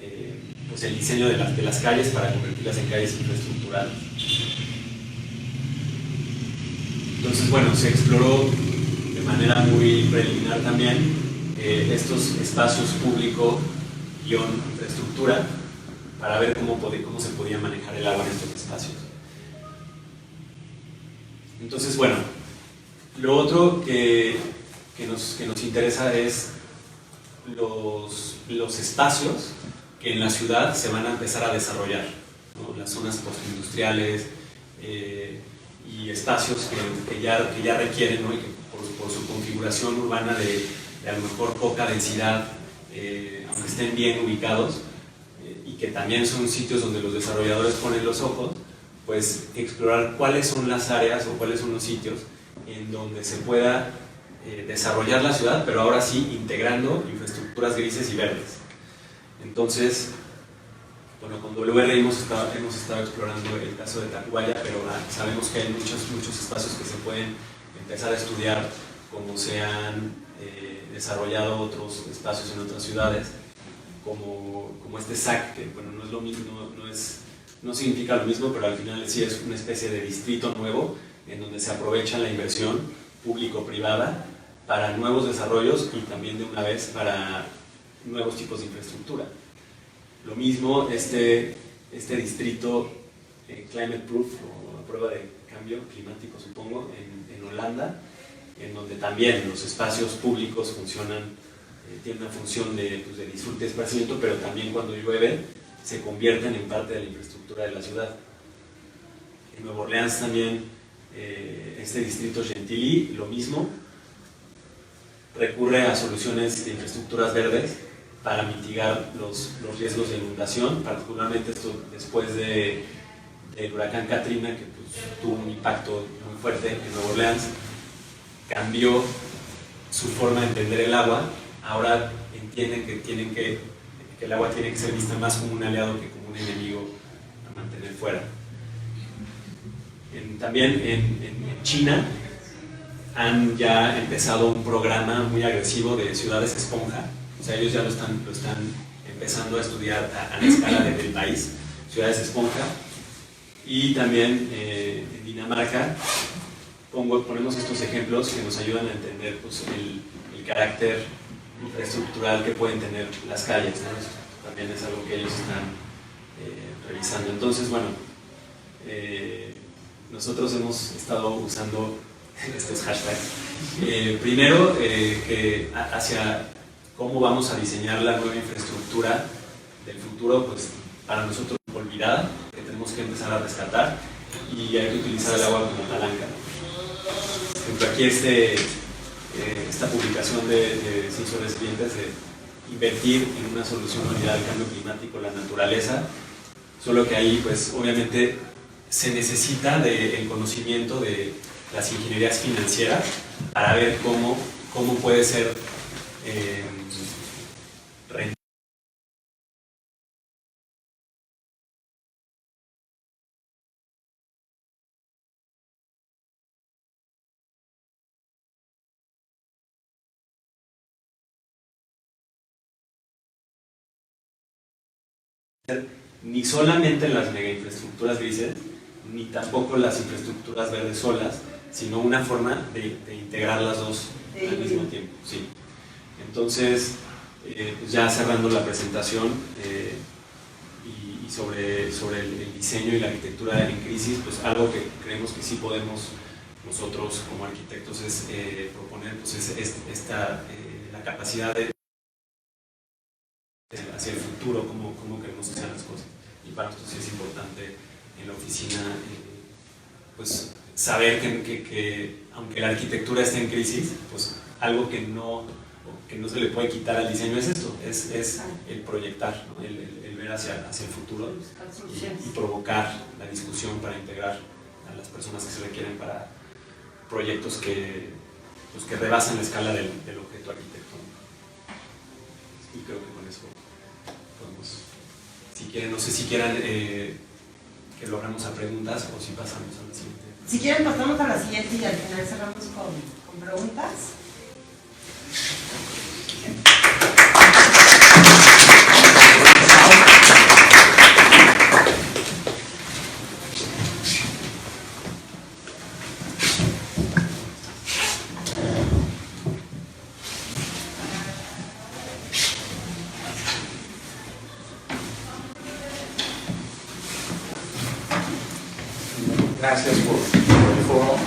pues el diseño de las calles para convertirlas en calles infraestructurales. Entonces, bueno, se exploró de manera muy preliminar también estos espacios público-infraestructura para ver cómo se podía manejar el agua en estos espacios. Entonces, bueno, lo otro que nos interesa es los espacios que en la ciudad se van a empezar a desarrollar, ¿no? Las zonas postindustriales y espacios que ya requieren, ¿no? Y que por su configuración urbana de a lo mejor poca densidad, aunque estén bien ubicados, y que también son sitios donde los desarrolladores ponen los ojos, pues explorar cuáles son las áreas o cuáles son los sitios en donde se pueda desarrollar la ciudad, pero ahora sí integrando infraestructuras grises y verdes. Entonces, bueno, con WR hemos estado explorando el caso de Tacubaya, pero sabemos que hay muchos espacios que se pueden empezar a estudiar, como se han desarrollado otros espacios en otras ciudades, como este SAC, que bueno, no es lo mismo, no significa lo mismo, pero al final sí es una especie de distrito nuevo, en donde se aprovecha la inversión público-privada para nuevos desarrollos y también de una vez para nuevos tipos de infraestructura. Lo mismo este distrito Climate Proof, o a prueba de cambio climático, supongo, en Holanda, en donde también los espacios públicos funcionan, tienen una función de disfrute y esparcimiento, pero también cuando llueve, se convierten en parte de la infraestructura de la ciudad. En Nueva Orleans también, este distrito Gentilly, lo mismo, recurre a soluciones de infraestructuras verdes para mitigar los riesgos de inundación, particularmente esto después del huracán Katrina, que pues, tuvo un impacto muy fuerte en Nueva Orleans. Cambió su forma de entender el agua. Ahora entienden que el agua tiene que ser vista más como un aliado que como un enemigo a mantener fuera. También en China han ya empezado un programa muy agresivo de ciudades esponja. O sea, ellos ya lo están empezando a estudiar a la escala del país, ciudades esponja. Y también en Dinamarca ponemos estos ejemplos que nos ayudan a entender pues, el carácter infraestructural que pueden tener las calles, ¿no? Eso también es algo que ellos están revisando. Entonces, bueno, nosotros hemos estado usando estos hashtags. Primero, hacia cómo vamos a diseñar la nueva infraestructura del futuro, pues para nosotros olvidada, que tenemos que empezar a rescatar, y hay que utilizar el agua como palanca. Por ejemplo, aquí esta publicación de Ciencias Resilientes de invertir en una solución unidad al cambio climático, la naturaleza, solo que ahí pues obviamente se necesita el conocimiento de las ingenierías financieras para ver cómo puede ser rentable. Ni solamente las megainfraestructuras grises, ni tampoco las infraestructuras verdes solas, sino una forma de integrar las dos al mismo tiempo. Sí. Entonces, pues ya cerrando la presentación y sobre el diseño y la arquitectura en crisis, pues algo que creemos que sí podemos nosotros como arquitectos es proponer pues la capacidad de hacia el futuro, cómo queremos que sean las cosas. Y para nosotros sí es importante en la oficina pues saber que aunque la arquitectura esté en crisis, pues algo que no se le puede quitar al diseño es esto, es el proyectar, ¿no? el ver hacia el futuro y provocar la discusión para integrar a las personas que se requieren para proyectos que rebasan la escala del objeto arquitectónico. Y creo que con eso podemos, si quieren, no sé si quieran que lo hagamos a preguntas o si pasamos a la siguiente. Si quieren pasamos a la siguiente y al final cerramos con preguntas. Gracias por el foro.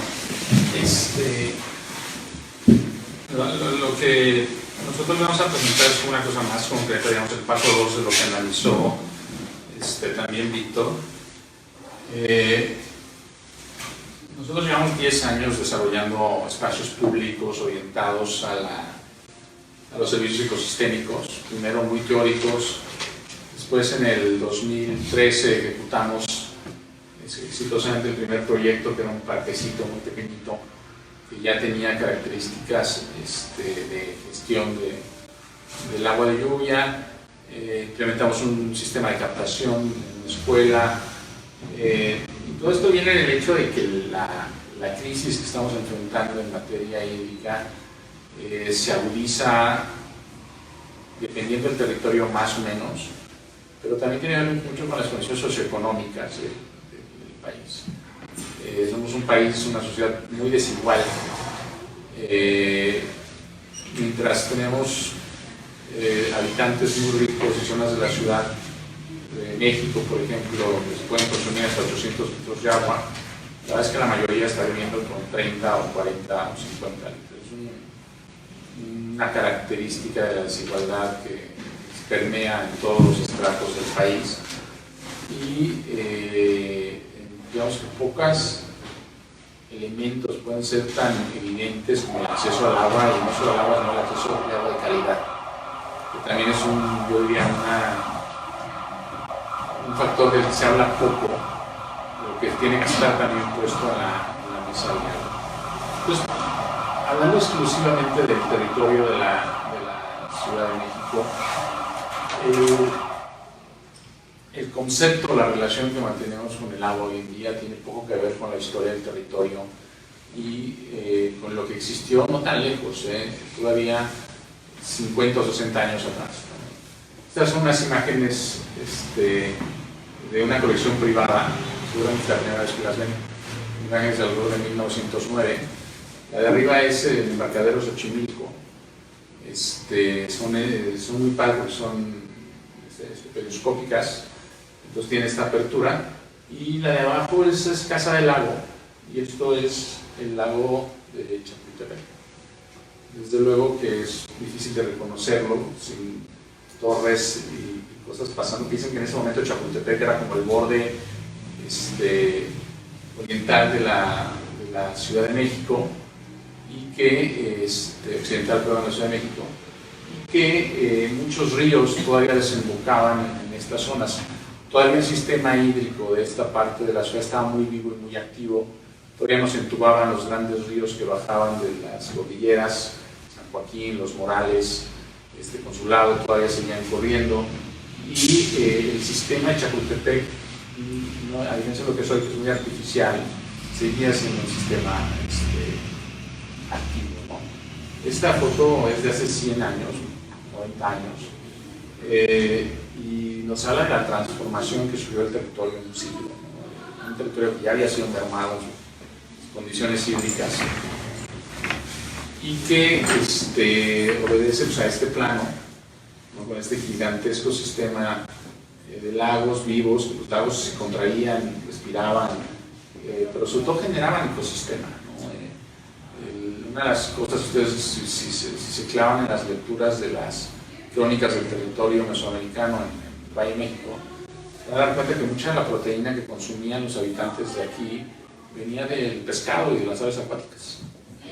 Lo que nosotros vamos a presentar es una cosa más concreta, digamos, el paso 2 de lo que analizó también Víctor. Nosotros llevamos 10 años desarrollando espacios públicos orientados a los servicios ecosistémicos, primero muy teóricos, después en el 2013 ejecutamos exitosamente el primer proyecto, que era un parquecito muy pequeñito que ya tenía características de gestión del agua de lluvia. Implementamos un sistema de captación en la escuela, y todo esto viene del hecho de que la crisis que estamos enfrentando en materia hídrica se agudiza dependiendo del territorio más o menos, pero también tiene que ver mucho con las condiciones socioeconómicas del país. Somos un país, una sociedad muy desigual. Mientras tenemos habitantes muy ricos en zonas de la ciudad de México, por ejemplo, que se pueden consumir hasta 800 litros de agua, la verdad es que la mayoría está viviendo con 30 o 40 o 50 litros. Es una característica de la desigualdad que permea en todos los estratos del país y digamos que pocos elementos pueden ser tan evidentes como el acceso al agua, y no solo al agua, sino el acceso al agua de calidad, que también es yo diría un factor del que se habla poco, pero que tiene que estar también puesto en la mesa del diálogo. Entonces, hablando exclusivamente del territorio de la Ciudad de México, el concepto, la relación que mantenemos con el agua hoy en día tiene poco que ver con la historia del territorio y con lo que existió no tan lejos, todavía 50 o 60 años atrás. Estas son unas imágenes de una colección privada, seguramente la primera vez que las ven, imágenes de alrededor de 1909. La de arriba es el embarcadero Xochimilco. Son muy padres, son periscópicas, entonces tiene esta apertura, y la de abajo es Casa del Lago, y esto es el lago de Chapultepec. Desde luego que es difícil de reconocerlo sin torres y cosas pasando, que dicen que en ese momento Chapultepec era como el borde oriental de la Ciudad de México, y que occidental, perdón, de la Ciudad de México, y que muchos ríos todavía desembocaban en estas zonas. Todavía el sistema hídrico de esta parte de la ciudad estaba muy vivo y muy activo. Todavía nos entubaban los grandes ríos que bajaban de las cordilleras, San Joaquín, Los Morales, Consulado, todavía seguían corriendo, y el sistema de Chapultepec, a diferencia de lo que es hoy, que es muy artificial, seguía siendo un sistema activo, ¿no? Esta foto es de hace 100 años, 90 años, y nos habla de la transformación que sufrió el territorio en un siglo, ¿no? Un territorio que ya había sido mermado en sus condiciones hídricas y que obedece a este plano, ¿no? Con este gigantesco sistema de lagos vivos, que los lagos se contraían, respiraban, pero sobre todo generaban ecosistema, ¿no? Una de las cosas, ustedes si se clavan en las lecturas de las crónicas del territorio mesoamericano en Valle de México, van a dar cuenta que mucha de la proteína que consumían los habitantes de aquí venía del pescado y de las aves acuáticas.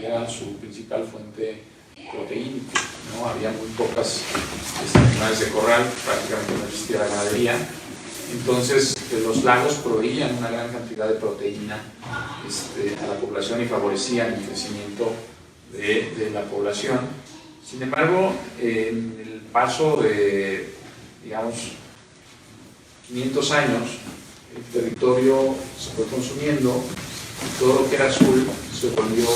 Era su principal fuente proteínica, ¿no? Había muy pocas animales de corral, prácticamente no existía la ganadería. Entonces, los lagos proveían una gran cantidad de proteína a la población y favorecían el crecimiento de la población. Sin embargo, en el paso de, digamos, 500 años, el territorio se fue consumiendo y todo lo que era azul se volvió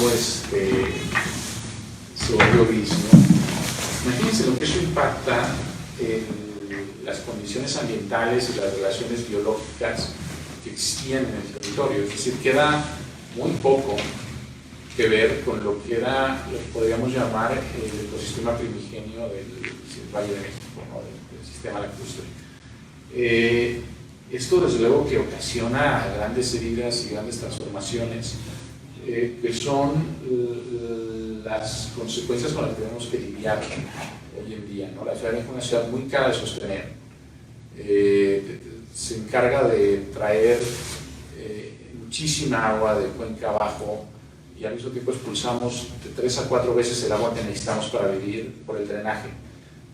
gris, ¿no? Imagínense lo que eso impacta en las condiciones ambientales y las relaciones biológicas que existían en el territorio. Es decir, queda muy poco que ver con lo que era, lo que podríamos llamar el ecosistema primigenio del Valle de México, ¿no? del sistema lacustre. Esto desde luego que ocasiona grandes heridas y grandes transformaciones que son las consecuencias con las que tenemos que lidiar hoy en día, ¿no? La Ciudad de México es una ciudad muy cara de sostener, se encarga de traer muchísima agua de cuenca abajo y al mismo tiempo expulsamos de 3 a 4 veces el agua que necesitamos para vivir por el drenaje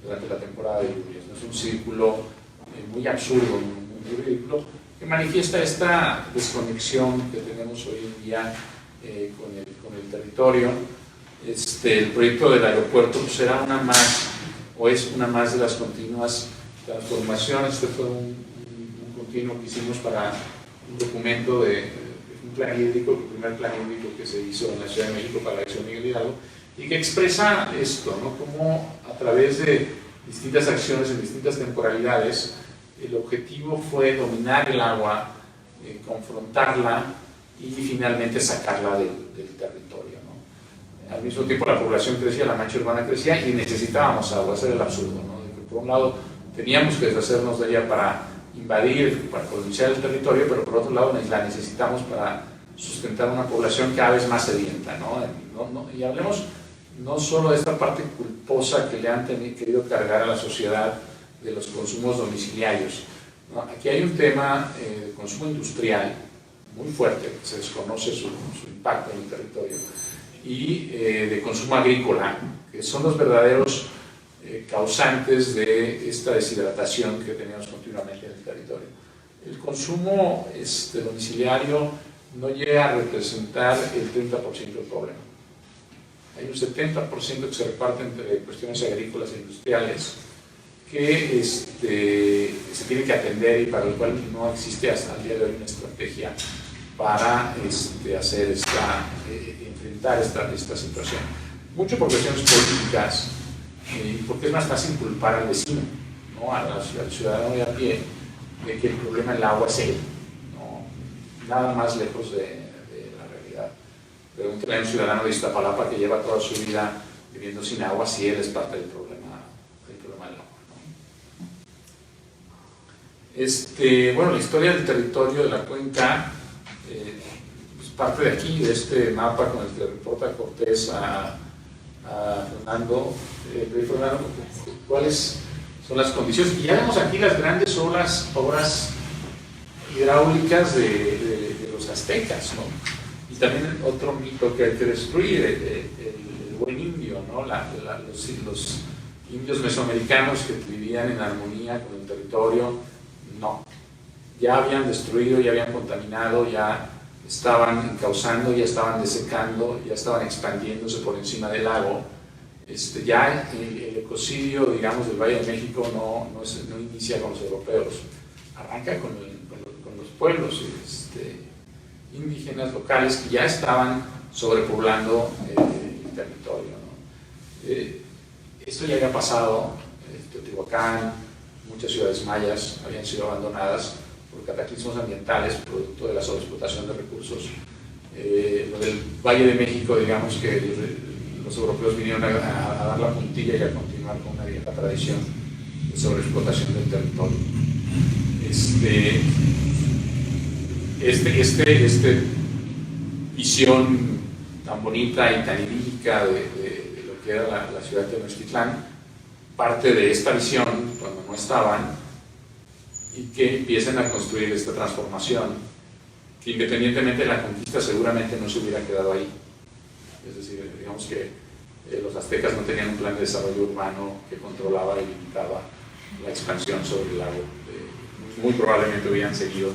durante la temporada de lluvias. Es un círculo muy absurdo, muy ridículo, que manifiesta esta desconexión que tenemos hoy en día con el territorio. El proyecto del aeropuerto será una más, o es una más de las continuas transformaciones. Este fue un continuo que hicimos para un documento de un plan hídrico, el primer plan hídrico que se hizo en la Ciudad de México para la acción Miguel Hidalgo, y que expresa esto, ¿no? Cómo a través de distintas acciones en distintas temporalidades, el objetivo fue dominar el agua, confrontarla y finalmente sacarla del territorio, ¿no? Al mismo tiempo la población crecía, la mancha urbana crecía y necesitábamos agua. Ese era el absurdo, ¿no? De que por un lado teníamos que deshacernos de ella para invadir, para colonizar el territorio, pero por otro lado la necesitamos para sustentar una población cada vez más sedienta, ¿no? Y hablemos no solo de esta parte culposa que le han querido cargar a la sociedad de los consumos domiciliarios, ¿no? Aquí hay un tema de consumo industrial muy fuerte, se desconoce su impacto en el territorio, y de consumo agrícola, que son los verdaderos causantes de esta deshidratación que tenemos continuamente en el territorio. El consumo domiciliario no llega a representar el 30% del problema. Hay un 70% que se reparte entre cuestiones agrícolas e industriales que se tiene que atender y para el cual no existe hasta el día de hoy una estrategia para enfrentar esta situación. Mucho por cuestiones políticas, porque es más fácil culpar al vecino, ¿no? al ciudadano de a pie, de que el problema del agua es él, ¿no? Nada más lejos de la realidad. Pregúntale a un ciudadano de Iztapalapa que lleva toda su vida viviendo sin agua si él es parte del problema del agua, ¿no? Bueno, la historia del territorio de la cuenca pues parte de aquí, de este mapa con el que reporta Cortés a Fernando. Fernando, ¿cuáles son las condiciones? Y ya vemos aquí las grandes obras hidráulicas de los aztecas, ¿no? Y también otro mito que hay que destruir, el buen indio, ¿no? Los indios mesoamericanos que vivían en armonía con el territorio, no. Ya habían destruido, ya habían contaminado, ya estaban encauzando, ya estaban desecando, ya estaban expandiéndose por encima del lago. Ya el ecocidio, digamos, del Valle de México no inicia con los europeos, arranca con los pueblos indígenas locales que ya estaban sobrepoblando el territorio, ¿no? Esto ya había pasado, Teotihuacán, muchas ciudades mayas habían sido abandonadas por cataclismos ambientales, producto de la sobreexplotación de recursos. Lo del Valle de México, digamos que los europeos vinieron a dar la puntilla y a continuar con una vieja tradición de sobreexplotación del territorio. Visión tan bonita y tan idílica de lo que era la ciudad de Tenochtitlán parte de esta visión cuando no estaban, y que empiecen a construir esta transformación que independientemente de la conquista seguramente no se hubiera quedado ahí. Es decir, digamos que los aztecas no tenían un plan de desarrollo urbano que controlaba y limitaba la expansión sobre el lago. Muy probablemente hubieran seguido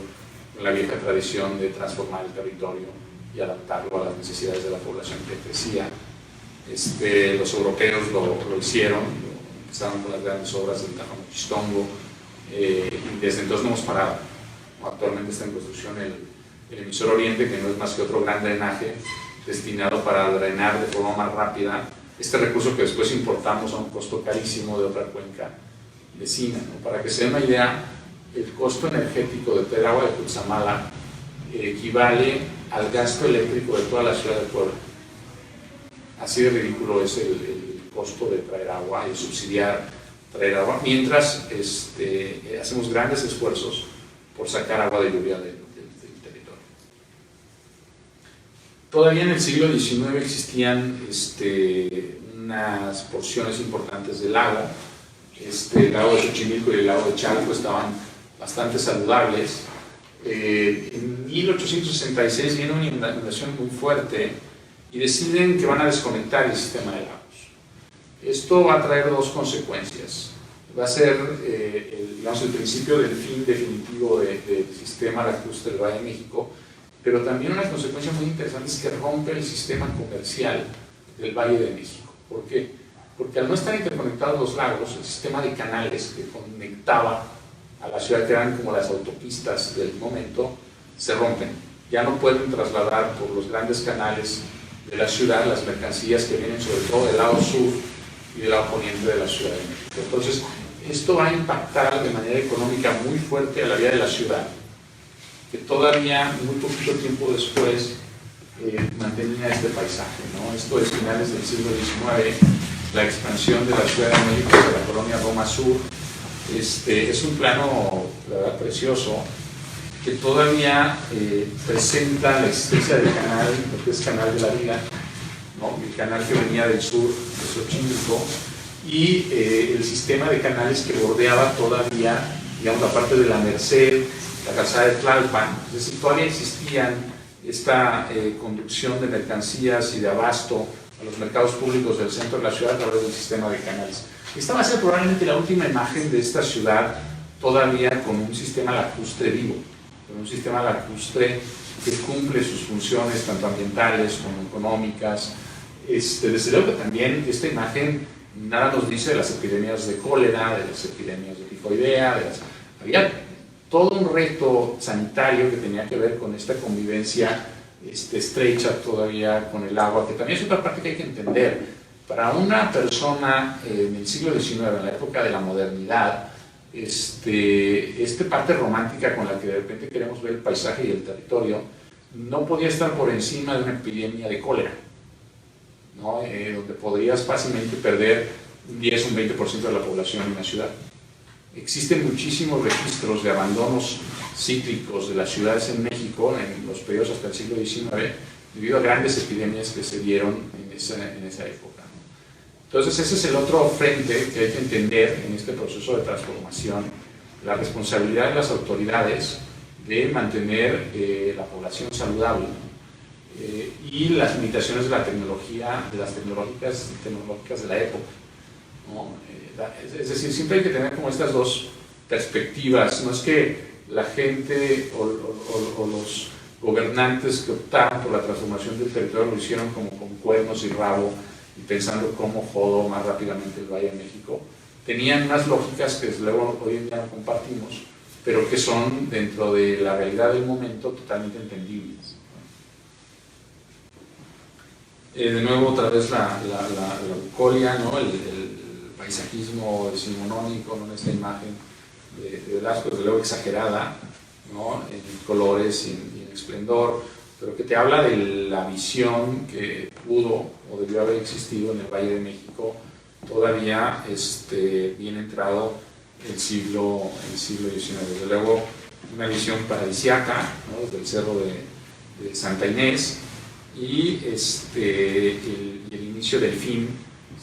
con la vieja tradición de transformar el territorio y adaptarlo a las necesidades de la población que crecía. Los europeos lo hicieron, empezaron con las grandes obras del Tajonchistongo, y desde entonces no hemos parado. Actualmente está en construcción el emisor oriente, que no es más que otro gran drenaje destinado para drenar de forma más rápida este recurso que después importamos a un costo carísimo de otra cuenca vecina, ¿no? Para que se den una idea, el costo energético de traer agua de Cutzamala equivale al gasto eléctrico de toda la ciudad de Puebla. Así de ridículo es el costo de traer agua y subsidiar traer agua, mientras hacemos grandes esfuerzos por sacar agua de lluvia del territorio. Todavía en el siglo XIX existían unas porciones importantes del lago. El lago de Xochimilco y el lago de Chalco estaban bastante saludables. En 1866 viene una inundación muy fuerte y deciden que van a desconectar el sistema de lagos. Esto va a traer dos consecuencias. Va a ser el principio del fin definitivo del sistema lacustre del Valle de México, pero también una consecuencia muy interesante es que rompe el sistema comercial del Valle de México. ¿Por qué? Porque al no estar interconectados los lagos, el sistema de canales que conectaba a la ciudad, que eran como las autopistas del momento, se rompen. Ya no pueden trasladar por los grandes canales de la ciudad las mercancías que vienen sobre todo del lado sur y del lado poniente de la Ciudad de México. Entonces, esto va a impactar de manera económica muy fuerte a la vida de la ciudad, que todavía, muy poquito tiempo después, mantenía este paisaje, ¿no? Esto es finales del siglo XIX, la expansión de la Ciudad de México de la colonia Roma Sur. Es un plano, la verdad, precioso, que todavía presenta la existencia del canal, lo que es Canal de la Vida, ¿no? El canal que venía del sur de Xochimilco, y el sistema de canales que bordeaba todavía, digamos, la parte de la Merced, la calzada de Tlalpan. Es decir, todavía existían esta conducción de mercancías y de abasto a los mercados públicos del centro de la ciudad a través del sistema de canales. Esta va a ser probablemente la última imagen de esta ciudad todavía con un sistema lacustre vivo, con un sistema lacustre que cumple sus funciones tanto ambientales como económicas. Desde luego que también esta imagen nada nos dice de las epidemias de cólera, de las epidemias de tifoidea, había todo un reto sanitario que tenía que ver con esta convivencia estrecha todavía con el agua, que también es otra parte que hay que entender. Para una persona en el siglo XIX, en la época de la modernidad, esta parte romántica con la que de repente queremos ver el paisaje y el territorio, no podía estar por encima de una epidemia de cólera, ¿no? Donde podrías fácilmente perder un 10 o un 20% de la población en una ciudad. Existen muchísimos registros de abandonos cíclicos de las ciudades en México en los periodos hasta el siglo XIX, debido a grandes epidemias que se dieron en esa época, ¿no? Entonces ese es el otro frente que hay que entender en este proceso de transformación, la responsabilidad de las autoridades de mantener la población saludable, y las limitaciones de la tecnología, de las tecnológicas de la época, ¿no? Es decir, siempre hay que tener como estas dos perspectivas. No es que la gente o los gobernantes que optaron por la transformación del territorio lo hicieron como con cuernos y rabo y pensando cómo jodo más rápidamente el Valle de México. Tenían unas lógicas que desde luego hoy en día no compartimos, pero que son dentro de la realidad del momento totalmente entendibles. De nuevo otra vez la bucolia, ¿no? el paisajismo decimonónico, ¿no? En esta imagen de Velasco, desde luego exagerada, ¿no? En colores y en esplendor, pero que te habla de la visión que pudo o debió haber existido en el Valle de México todavía bien entrado el siglo XIX. Desde luego una visión paradisiaca, ¿no? Desde el cerro de Santa Inés, y el inicio del fin.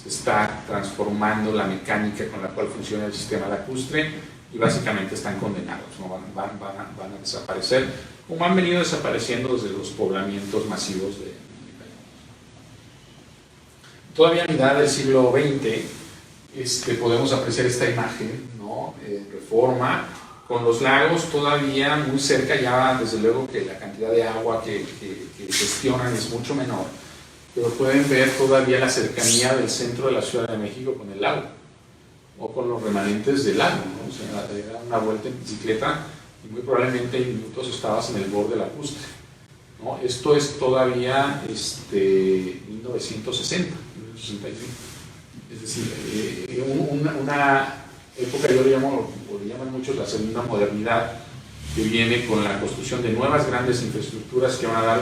Se está transformando la mecánica con la cual funciona el sistema lacustre y básicamente están condenados, ¿no? van a desaparecer, como han venido desapareciendo desde los poblamientos masivos de México. Todavía a mitad del siglo XX podemos apreciar esta imagen, ¿no? Reforma, con los lagos todavía muy cerca, ya desde luego que la cantidad de agua que gestionan es mucho menor, pero pueden ver todavía la cercanía del centro de la Ciudad de México con el lago, o con los remanentes del lago, ¿no? O sea, era una vuelta en bicicleta y muy probablemente en minutos estabas en el borde lacustre, ¿no? Esto es todavía 1960, 1965. Es decir, una época, yo le llamo, o le llaman muchos la segunda modernidad, que viene con la construcción de nuevas grandes infraestructuras que van a dar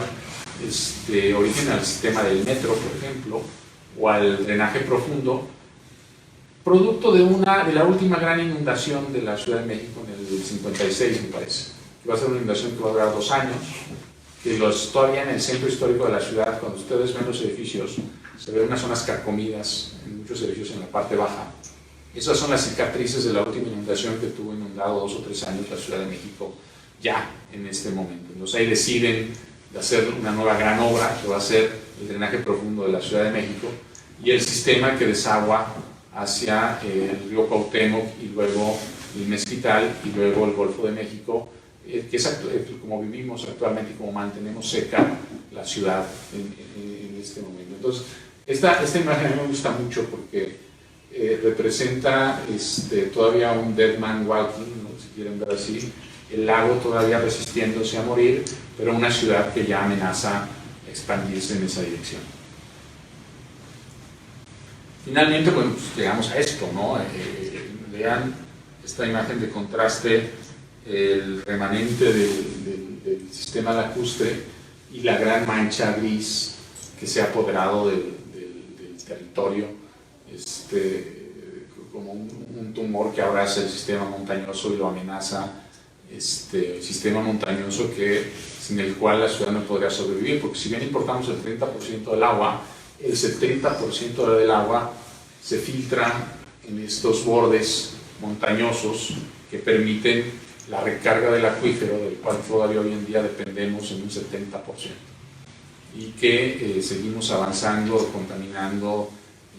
origen al sistema del metro, por ejemplo, o al drenaje profundo, producto de la última gran inundación de la Ciudad de México en el 56, me parece, que va a ser una inundación que va a durar 2 años, que todavía en el centro histórico de la ciudad, cuando ustedes ven los edificios, se ven unas zonas carcomidas en muchos edificios en la parte baja. Esas son las cicatrices de la última inundación que tuvo inundado 2 o 3 años la Ciudad de México ya en este momento. Entonces ahí deciden de hacer una nueva gran obra que va a ser el drenaje profundo de la Ciudad de México y el sistema que desagua hacia el río Cuauhtémoc y luego el Mezquital y luego el Golfo de México, que es como vivimos actualmente y como mantenemos seca la ciudad en este momento. Entonces, esta imagen a mí me gusta mucho porque representa todavía un dead man walking, ¿no? Si quieren ver así, el lago todavía resistiéndose a morir, pero una ciudad que ya amenaza expandirse en esa dirección. Finalmente, bueno, pues llegamos a esto, ¿no? Vean esta imagen de contraste, el remanente del sistema lacustre y la gran mancha gris que se ha apoderado del territorio, como un tumor que ahora es el sistema montañoso y lo amenaza, sistema montañoso sin el cual la ciudad no podría sobrevivir, porque si bien importamos el 30% del agua, el 70% del agua se filtra en estos bordes montañosos que permiten la recarga del acuífero, del cual todavía hoy en día dependemos en un 70%, y que seguimos avanzando, contaminando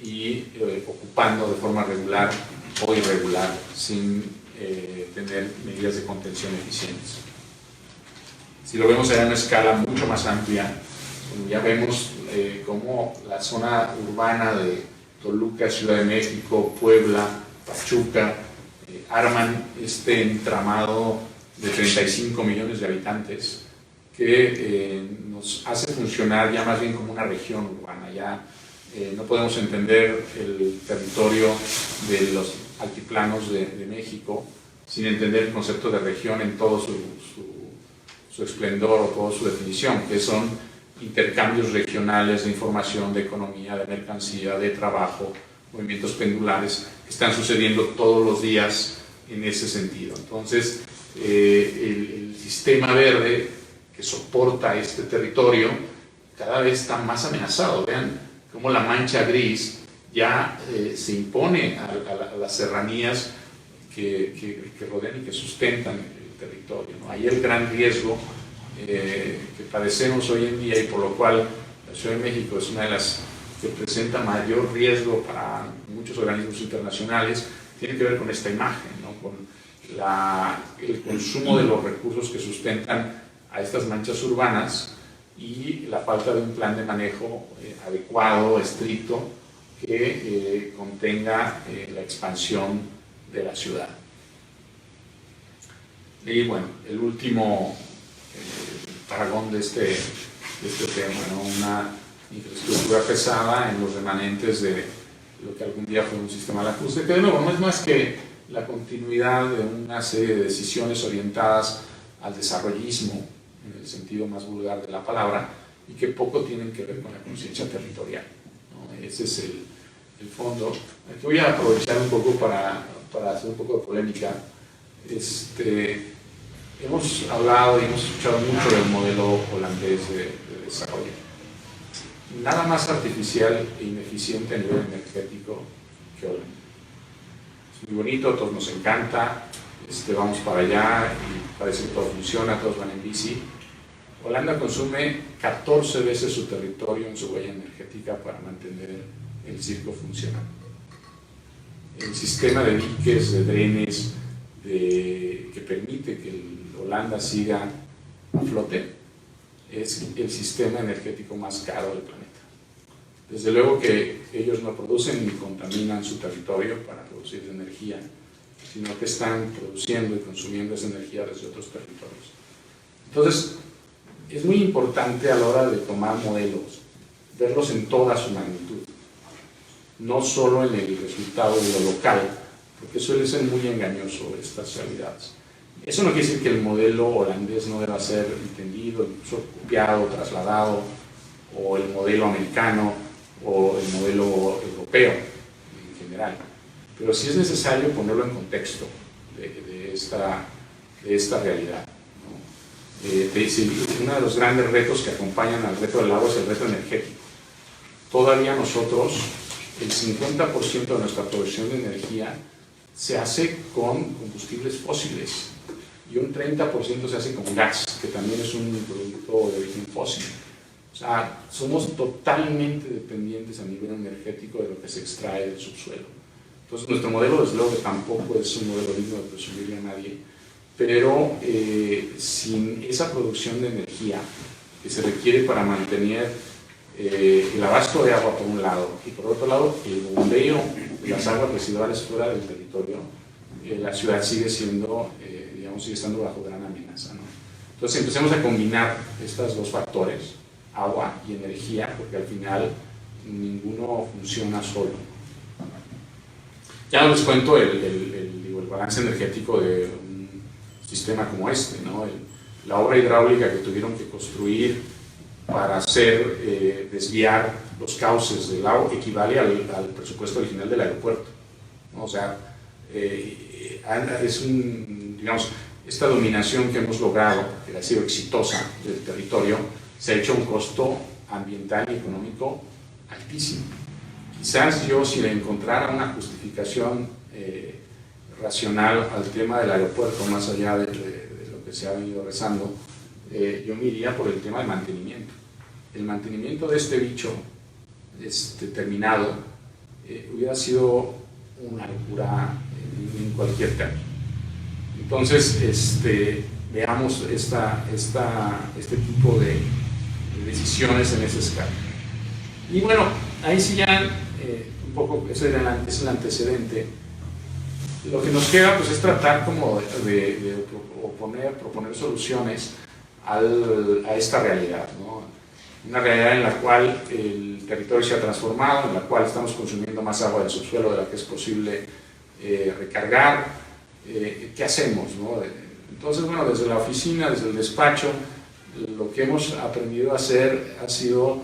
y ocupando de forma regular o irregular sin tener medidas de contención eficientes. Si lo vemos a una escala mucho más amplia, ya vemos cómo la zona urbana de Toluca, Ciudad de México, Puebla, Pachuca, arman este entramado de 35 millones de habitantes que nos hace funcionar ya más bien como una región urbana. Ya no podemos entender el territorio de los altiplanos de México sin entender el concepto de región en todo su esplendor o toda su definición, que son intercambios regionales de información, de economía, de mercancía, de trabajo, movimientos pendulares que están sucediendo todos los días en ese sentido. Entonces, el sistema verde que soporta este territorio cada vez está más amenazado. Vean cómo la mancha gris ya se impone a las serranías que rodean y que sustentan el territorio, ¿no? Ahí el gran riesgo que padecemos hoy en día, y por lo cual la Ciudad de México es una de las que presenta mayor riesgo para muchos organismos internacionales, tiene que ver con esta imagen, ¿no? Con el consumo de los recursos que sustentan a estas manchas urbanas y la falta de un plan de manejo adecuado, estricto, que contenga la expansión de la ciudad. Y bueno, el último paragón de este tema, ¿no? Una infraestructura pesada en los remanentes de lo que algún día fue un sistema lacustre, que de nuevo no es más que la continuidad de una serie de decisiones orientadas al desarrollismo, en el sentido más vulgar de la palabra, y que poco tienen que ver con la conciencia territorial, ¿no? Ese es el fondo. Aquí voy a aprovechar un poco para hacer un poco de polémica. Hemos hablado y hemos escuchado mucho del modelo holandés de desarrollo. Nada más artificial e ineficiente a nivel energético que Holanda. Es muy bonito, a todos nos encanta, vamos para allá y parece que todo funciona, todos van en bici. Holanda consume 14 veces su territorio en su huella energética para mantener el circo funcionando. El sistema de diques, de drenes, que permite que Holanda siga a flote, es el sistema energético más caro del planeta. Desde luego que ellos no producen ni contaminan su territorio para producir energía, sino que están produciendo y consumiendo esa energía desde otros territorios. Entonces, es muy importante a la hora de tomar modelos, verlos en toda su magnitud, no solo en el resultado de lo local, porque suele ser muy engañoso estas realidades. Eso no quiere decir que el modelo holandés no deba ser entendido, incluso copiado, trasladado, o el modelo americano, o el modelo europeo en general. Pero sí es necesario ponerlo en contexto de esta realidad, ¿no? Uno de los grandes retos que acompañan al reto del agua es el reto energético. Todavía nosotros, el 50% de nuestra producción de energía se hace con combustibles fósiles y un 30% se hace con gas, que también es un producto de origen fósil. O sea, somos totalmente dependientes a nivel energético de lo que se extrae del subsuelo. Entonces, nuestro modelo, desde luego, tampoco es un modelo digno de presumirle a nadie, pero sin esa producción de energía que se requiere para mantener el abasto de agua por un lado y por otro lado el bombeo de las aguas residuales fuera del territorio, la ciudad sigue siendo, sigue estando bajo gran amenaza, ¿no? Entonces empecemos a combinar estos dos factores, agua y energía, porque al final ninguno funciona solo. Ya no les cuento el balance energético de un sistema como este, ¿no? La obra hidráulica que tuvieron que construir para hacer desviar los cauces del lago equivale al presupuesto original del aeropuerto, ¿no? O sea, es esta dominación que hemos logrado, que ha sido exitosa del territorio, se ha hecho a un costo ambiental y económico altísimo. quizás yo, si le encontrara una justificación racional al tema del aeropuerto, más allá de lo que se ha venido rezando, yo me iría por el tema del mantenimiento. El mantenimiento de este bicho terminado hubiera sido una locura en cualquier término. Entonces, veamos este tipo de decisiones en esa escala. Y bueno, ahí sí ya un poco, ese es el antecedente. Lo que nos queda pues es tratar como de proponer soluciones a esta realidad, ¿no? Una realidad en la cual el territorio se ha transformado, en la cual estamos consumiendo más agua del subsuelo de la que es posible recargar. ¿Qué hacemos, no? Entonces, bueno, desde la oficina, desde el despacho, lo que hemos aprendido a hacer ha sido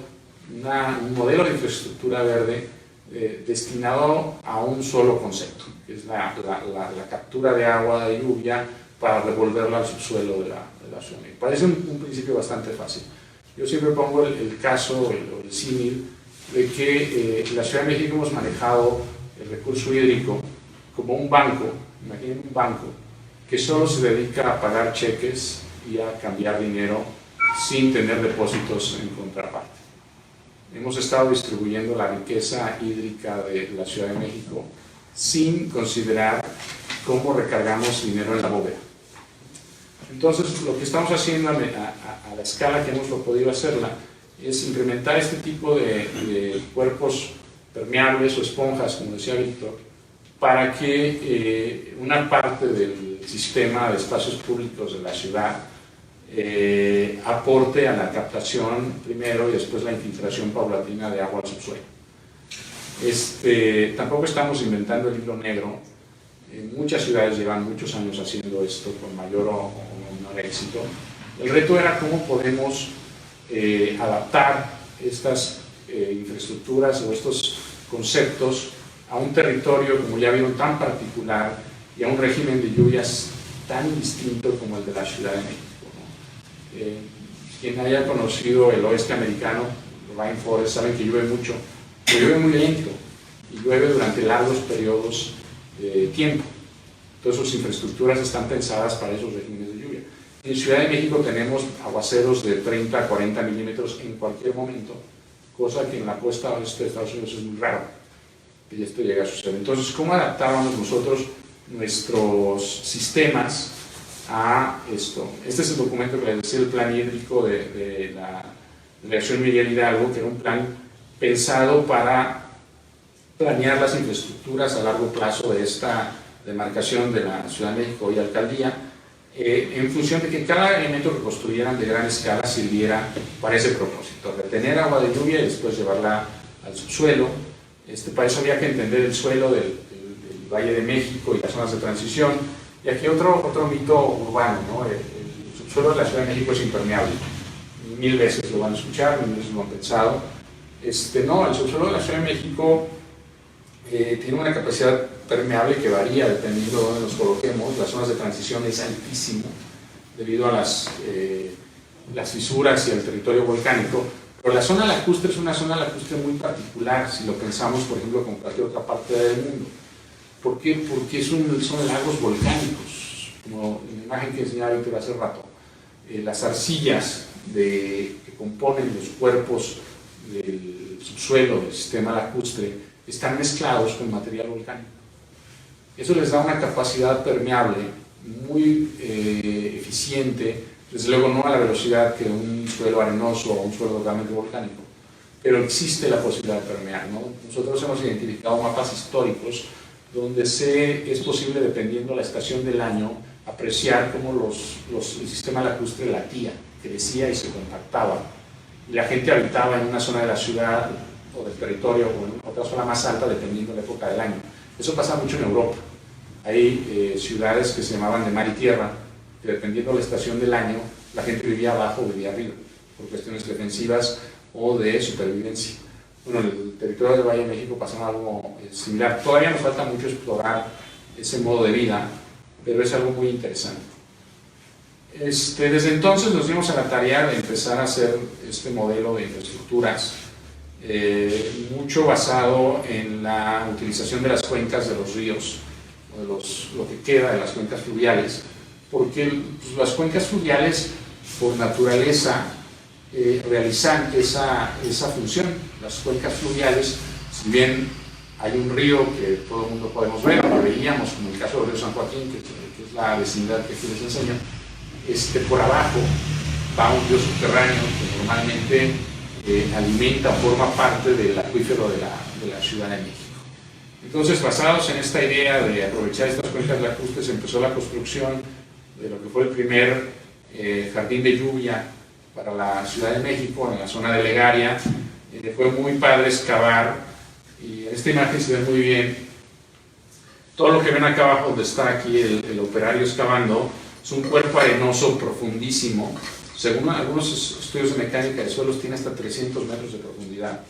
un modelo de infraestructura verde destinado a un solo concepto, que es la captura de agua de lluvia para devolverla al subsuelo de la ciudad. Me parece un principio bastante fácil. Yo siempre pongo el caso, el símil, de que en la Ciudad de México hemos manejado el recurso hídrico como un banco. Imaginen un banco que solo se dedica a pagar cheques y a cambiar dinero sin tener depósitos en contraparte. Hemos estado distribuyendo la riqueza hídrica de la Ciudad de México sin considerar cómo recargamos dinero en la bóveda. Entonces, lo que estamos haciendo a la escala que hemos podido hacerla es implementar este tipo de cuerpos permeables o esponjas, como decía Víctor, para que una parte del sistema de espacios públicos de la ciudad aporte a la captación primero y después la infiltración paulatina de agua al subsuelo. Tampoco estamos inventando el hilo negro. Muchas ciudades llevan muchos años haciendo esto con mayor o menor éxito. El reto era cómo podemos adaptar estas infraestructuras o estos conceptos a un territorio, como ya vieron, tan particular y a un régimen de lluvias tan distinto como el de la Ciudad de México, ¿no? Quien haya conocido el oeste americano, el rainforest, saben que llueve mucho, pero llueve muy lento y llueve durante largos periodos de tiempo. Entonces sus infraestructuras están pensadas para esos regímenes de lluvia. En Ciudad de México tenemos aguaceros de 30 a 40 milímetros en cualquier momento, cosa que en la costa oeste de Estados Unidos es muy raro que esto llegue a suceder. Entonces, ¿cómo adaptábamos nosotros nuestros sistemas a esto? Este es el documento que les decía, el plan hídrico de la Delegación Miguel Hidalgo, que era un plan pensado para planear las infraestructuras a largo plazo de esta demarcación de la Ciudad de México y Alcaldía, en función de que cada elemento que construyeran de gran escala sirviera para ese propósito, retener agua de lluvia y después llevarla al subsuelo. Para eso había que entender el suelo del Valle de México y las zonas de transición. Y aquí otro mito urbano, ¿no? El subsuelo de la Ciudad de México es impermeable. 1000 veces lo van a escuchar, 1000 veces lo han pensado. No, el subsuelo de la Ciudad de México tiene una capacidad permeable que varía dependiendo de dónde nos coloquemos. Las zonas de transición es altísimo debido a las fisuras y al territorio volcánico. Pero la zona lacustre es una zona lacustre muy particular, si lo pensamos, por ejemplo, con cualquier otra parte del mundo. ¿Por qué? Porque son lagos volcánicos, como en la imagen que enseñaba Víctor hace rato. Las arcillas que componen los cuerpos del subsuelo del sistema lacustre están mezclados con material volcánico. Eso les da una capacidad permeable muy eficiente. Desde luego no a la velocidad que un suelo arenoso o un suelo totalmente volcánico, pero existe la posibilidad de permear, ¿no? Nosotros hemos identificado mapas históricos donde es posible, dependiendo de la estación del año, apreciar cómo el sistema lacustre latía, crecía y se compactaba. Y la gente habitaba en una zona de la ciudad o del territorio o en otra zona más alta dependiendo de la época del año. Eso pasa mucho en Europa. Hay ciudades que se llamaban de mar y tierra, que dependiendo de la estación del año, la gente vivía abajo o vivía arriba, por cuestiones defensivas o de supervivencia. Bueno, en el territorio del Valle de México pasaba algo similar. Todavía nos falta mucho explorar ese modo de vida, pero es algo muy interesante. Desde entonces nos dimos a la tarea de empezar a hacer este modelo de infraestructuras mucho basado en la utilización de las cuencas de los ríos, o de lo que queda de las cuencas fluviales, porque pues, las cuencas fluviales por naturaleza realizan esa función. Las cuencas fluviales, si bien hay un río que todo el mundo podemos ver, o que veíamos, como el caso del río San Joaquín, que es la vecindad que aquí les enseño, por abajo va un río subterráneo que normalmente alimenta o forma parte del acuífero de la Ciudad de México. Entonces, basados en esta idea de aprovechar estas cuencas lacustres, empezó la construcción de lo que fue el primer jardín de lluvia para la Ciudad de México, en la zona de Legaria. Fue muy padre excavar, y en esta imagen se ve muy bien. Todo lo que ven acá abajo, donde está aquí el operario excavando, es un cuerpo arenoso profundísimo. Según algunos estudios de mecánica de suelos, tiene hasta 300 metros de profundidad.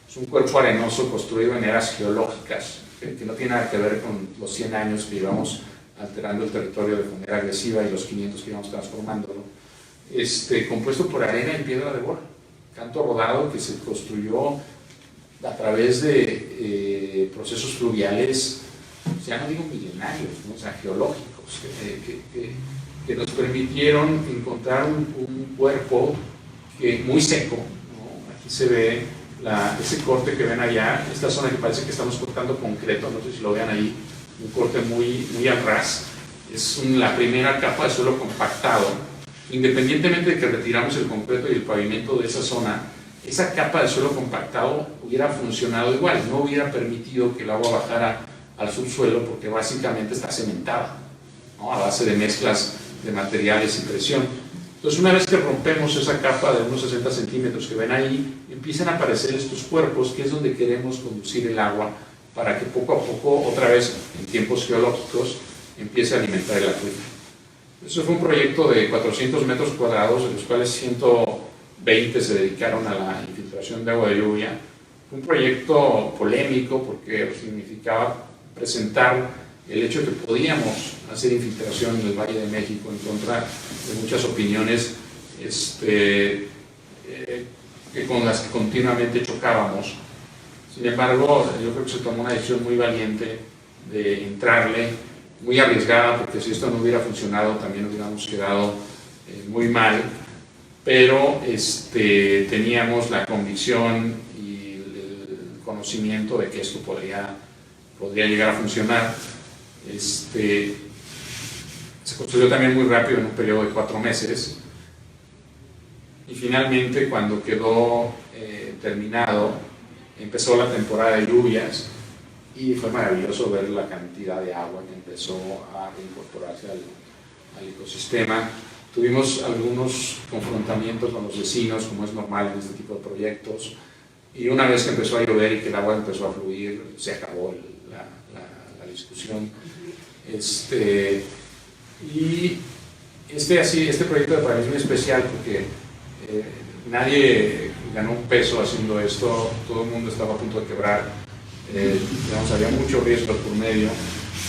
Es un cuerpo arenoso construido en eras geológicas, que no tiene nada que ver con los 100 años que llevamos alterando el territorio de manera agresiva y los 500 que íbamos transformándolo. Compuesto por arena y piedra de bora, canto rodado que se construyó a través de procesos fluviales, ya no digo milenarios, ¿no? O sea, geológicos, que nos permitieron encontrar un cuerpo muy seco, ¿no? Aquí se ve ese corte que ven allá, esta zona que parece que estamos cortando concreto, no sé si lo vean ahí, un corte muy al ras, es la primera capa de suelo compactado. Independientemente de que retiramos el concreto y el pavimento de esa zona, esa capa de suelo compactado hubiera funcionado igual, no hubiera permitido que el agua bajara al subsuelo porque básicamente está cementada, ¿no? A base de mezclas de materiales y presión. Entonces, una vez que rompemos esa capa de unos 60 centímetros que ven ahí, empiezan a aparecer estos cuerpos, que es donde queremos conducir el agua para que poco a poco, otra vez en tiempos geológicos, empiece a alimentar el acuífero. Eso fue un proyecto de 400 metros cuadrados, de los cuales 120 se dedicaron a la infiltración de agua de lluvia. Fue un proyecto polémico porque significaba presentar el hecho de que podíamos hacer infiltración en el Valle de México en contra de muchas opiniones con las que continuamente chocábamos. Sin embargo, yo creo que se tomó una decisión muy valiente de entrarle, muy arriesgada, porque si esto no hubiera funcionado también hubiéramos quedado muy mal, pero teníamos la convicción y el conocimiento de que esto podría llegar a funcionar. Se construyó también muy rápido en un periodo de 4 meses, y finalmente, cuando quedó terminado, empezó la temporada de lluvias y fue maravilloso ver la cantidad de agua que empezó a reincorporarse al ecosistema. Tuvimos algunos confrontamientos con los vecinos, como es normal en este tipo de proyectos, y una vez que empezó a llover y que el agua empezó a fluir, se acabó la discusión. Y este proyecto para mí es muy especial porque nadie ganó un peso haciendo esto, todo el mundo estaba a punto de quebrar, había mucho riesgo por medio,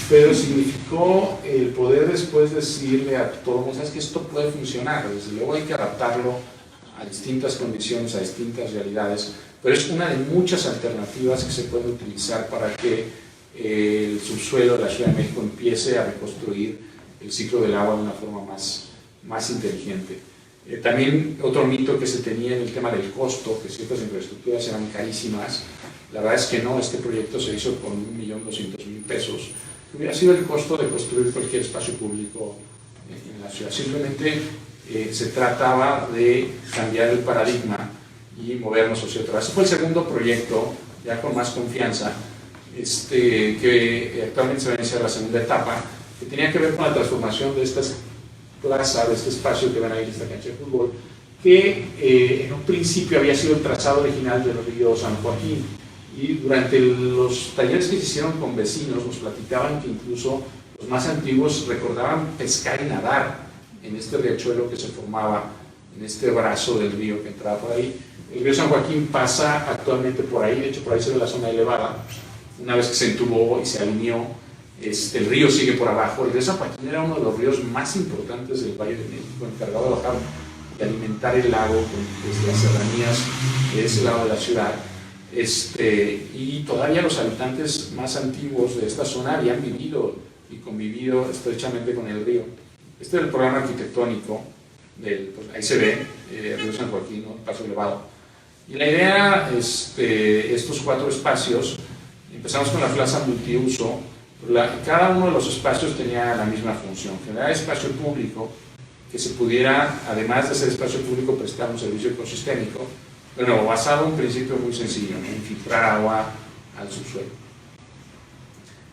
pero significó el poder después decirle a todo el mundo, sabes que esto puede funcionar, desde luego hay que adaptarlo a distintas condiciones, a distintas realidades, pero es una de muchas alternativas que se pueden utilizar para que el subsuelo de la Ciudad de México empiece a reconstruir el ciclo del agua de una forma más inteligente. También otro mito que se tenía en el tema del costo, que ciertas infraestructuras eran carísimas. La verdad es que no, este proyecto se hizo con 1.200.000 pesos, que hubiera sido el costo de construir cualquier espacio público en la ciudad. Simplemente se trataba de cambiar el paradigma y movernos hacia otra vez. Ese fue el segundo proyecto, ya con más confianza, que actualmente se va a iniciar la segunda etapa, que tenía que ver con la transformación de estas plaza, de este espacio que ven ahí en esta cancha de fútbol, que en un principio había sido el trazado original del río San Joaquín, y durante los talleres que se hicieron con vecinos nos platicaban que incluso los más antiguos recordaban pescar y nadar en este riachuelo que se formaba en este brazo del río que entraba por ahí. El río San Joaquín pasa actualmente por ahí, de hecho por ahí se ve la zona elevada. Una vez que se entubó y se alineó, el río sigue por abajo. El río San Joaquín era uno de los ríos más importantes del Valle de México, encargado de bajar y alimentar el lago desde las serranías de ese lado de la ciudad. Y todavía los habitantes más antiguos de esta zona habían vivido y convivido estrechamente con el río. Este es el programa arquitectónico, pues ahí se ve, el río San Joaquín, ¿no? Paso elevado. Y la idea, estos 4 espacios, empezamos con la plaza multiuso. Cada uno de los espacios tenía la misma función, generar espacio público que se pudiera, además de ser espacio público, prestar un servicio ecosistémico, bueno, basado en un principio muy sencillo, ¿no? Infiltrar agua al subsuelo.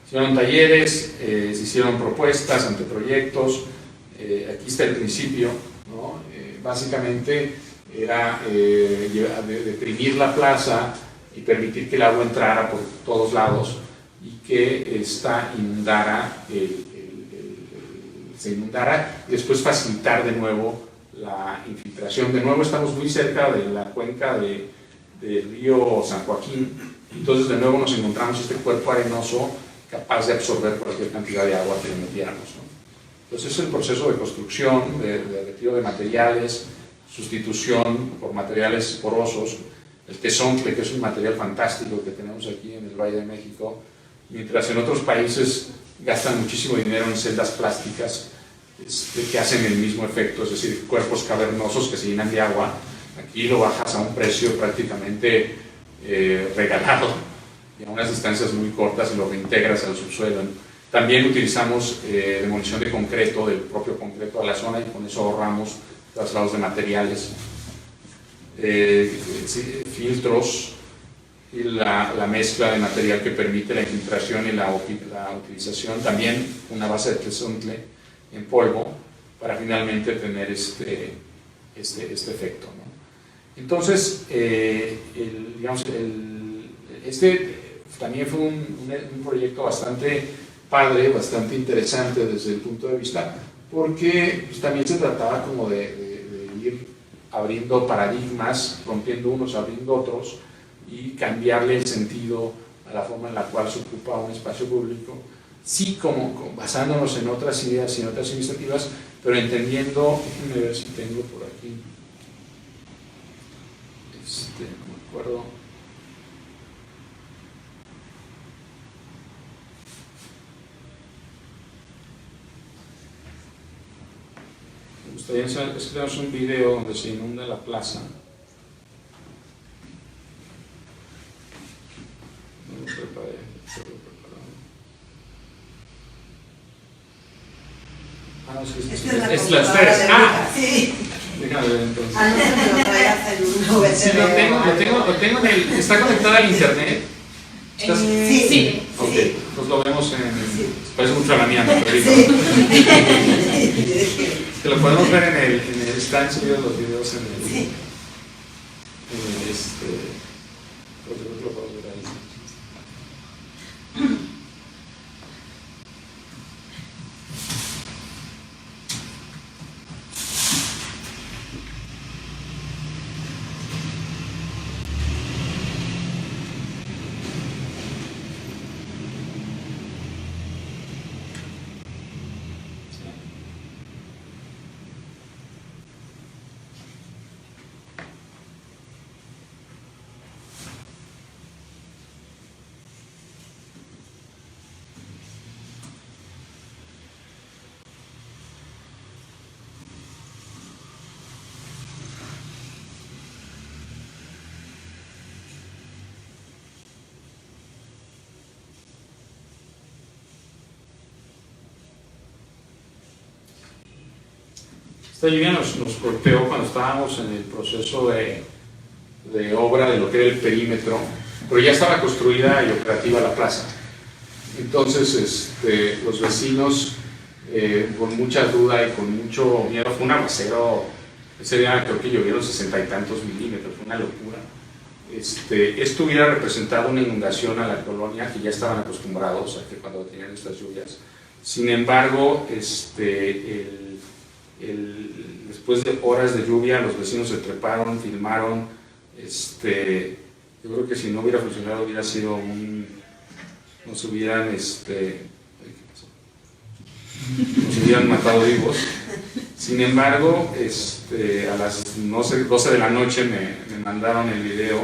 Se hicieron talleres, se hicieron propuestas, anteproyectos, aquí está el principio, ¿no? Básicamente era deprimir la plaza y permitir que el agua entrara por todos lados y que esta se inundara y después facilitar de nuevo la infiltración. De nuevo estamos muy cerca de la cuenca del río San Joaquín, entonces de nuevo nos encontramos este cuerpo arenoso capaz de absorber cualquier cantidad de agua que le metiéramos, ¿no? Entonces es el proceso de construcción, de retiro de materiales, sustitución por materiales porosos, el tezontle, que es un material fantástico que tenemos aquí en el Valle de México, mientras en otros países gastan muchísimo dinero en celdas plásticas que hacen el mismo efecto, es decir, cuerpos cavernosos que se llenan de agua. Aquí lo bajas a un precio prácticamente regalado y a unas distancias muy cortas y lo reintegras al subsuelo. También utilizamos demolición de concreto, del propio concreto a la zona, y con eso ahorramos traslados de materiales, filtros y la mezcla de material que permite la infiltración y la utilización. También una base de tezontle en polvo para finalmente tener este efecto, ¿no? Entonces, también fue un proyecto bastante padre, bastante interesante desde el punto de vista, porque pues, también se trataba como de ir abriendo paradigmas, rompiendo unos, abriendo otros, y cambiarle el sentido a la forma en la cual se ocupa un espacio público, sí como basándonos en otras ideas y en otras iniciativas, pero entendiendo, déjenme ver si tengo por aquí, no me acuerdo. Me gustaría hacer, es que tenemos un video donde se inunda la plaza. No lo preparé, no, es la las 3. Sí. Déjame ver entonces. No se lo voy a hacer un USB. Sí, lo tengo en el. ¿Está conectada al internet? Sí. Ok, pues lo vemos en. Parece mucho a la mía, ¿no? Sí. Que lo podemos ver en el. Están subidos los videos en el. Sí. Pues yo creo que lo podemos ver ahí. Esta lluvia nos golpeó cuando estábamos en el proceso de obra de lo que era el perímetro, pero ya estaba construida y operativa la plaza. Entonces los vecinos, con mucha duda y con mucho miedo, fue un aguacero, ese día creo que llovieron 60 y tantos milímetros, fue una locura. Esto hubiera representado una inundación a la colonia, que ya estaban acostumbrados a que cuando tenían estas lluvias. Sin embargo, después de horas de lluvia, los vecinos se treparon, filmaron. Yo creo que si no hubiera funcionado hubiera sido nos hubieran nos hubieran matado vivos. Sin embargo, a las 12 de la noche me mandaron el video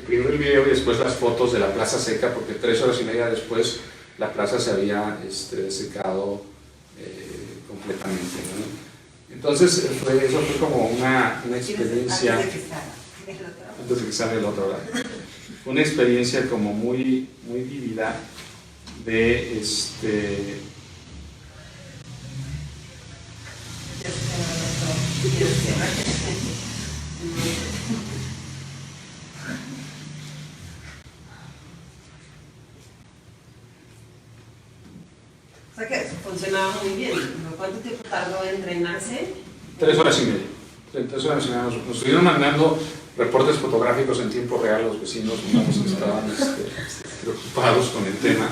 Primero el video y después las fotos de la plaza seca, porque 3 horas y media después la plaza se había secado completamente, ¿no? Entonces eso fue como una experiencia, antes de que salga el otro lado, una experiencia como muy vívida de O sea que funcionaba muy bien. ¿Cuánto tiempo tardó en drenarse? 3 horas y media. 3 horas y media. Nos estuvieron mandando reportes fotográficos en tiempo real los vecinos, digamos, que estaban preocupados con el tema.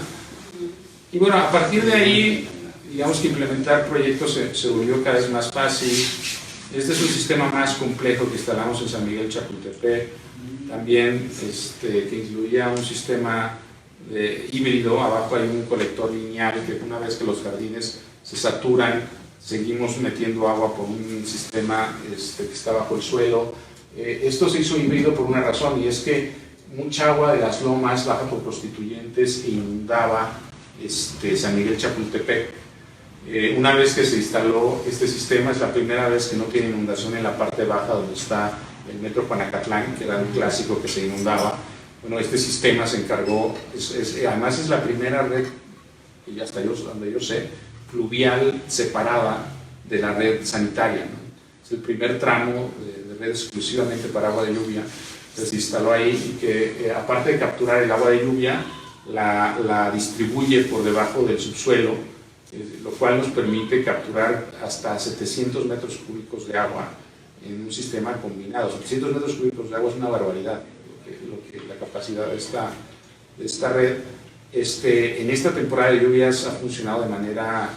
Y bueno, a partir de ahí, digamos que implementar proyectos se volvió cada vez más fácil. Este es un sistema más complejo que instalamos en San Miguel Chapultepec, también que incluía un sistema híbrido. Abajo hay un colector lineal que una vez que los jardines se saturan, seguimos metiendo agua por un sistema que está bajo el suelo. Esto se hizo híbrido por una razón, y es que mucha agua de las lomas baja por Constituyentes e inundaba San Miguel Chapultepec. Una vez que se instaló este sistema, es la primera vez que no tiene inundación en la parte baja donde está el metro Juanacatlán, que era un clásico que se inundaba. Bueno, este sistema se encargó, además es la primera red, y hasta donde yo sé, fluvial separada de la red sanitaria, ¿no? Es el primer tramo de red exclusivamente para agua de lluvia que se instaló ahí, y que aparte de capturar el agua de lluvia, la distribuye por debajo del subsuelo, lo cual nos permite capturar hasta 700 metros cúbicos de agua en un sistema combinado. 700 metros cúbicos de agua es una barbaridad, la capacidad de esta red. En esta temporada de lluvias ha funcionado de manera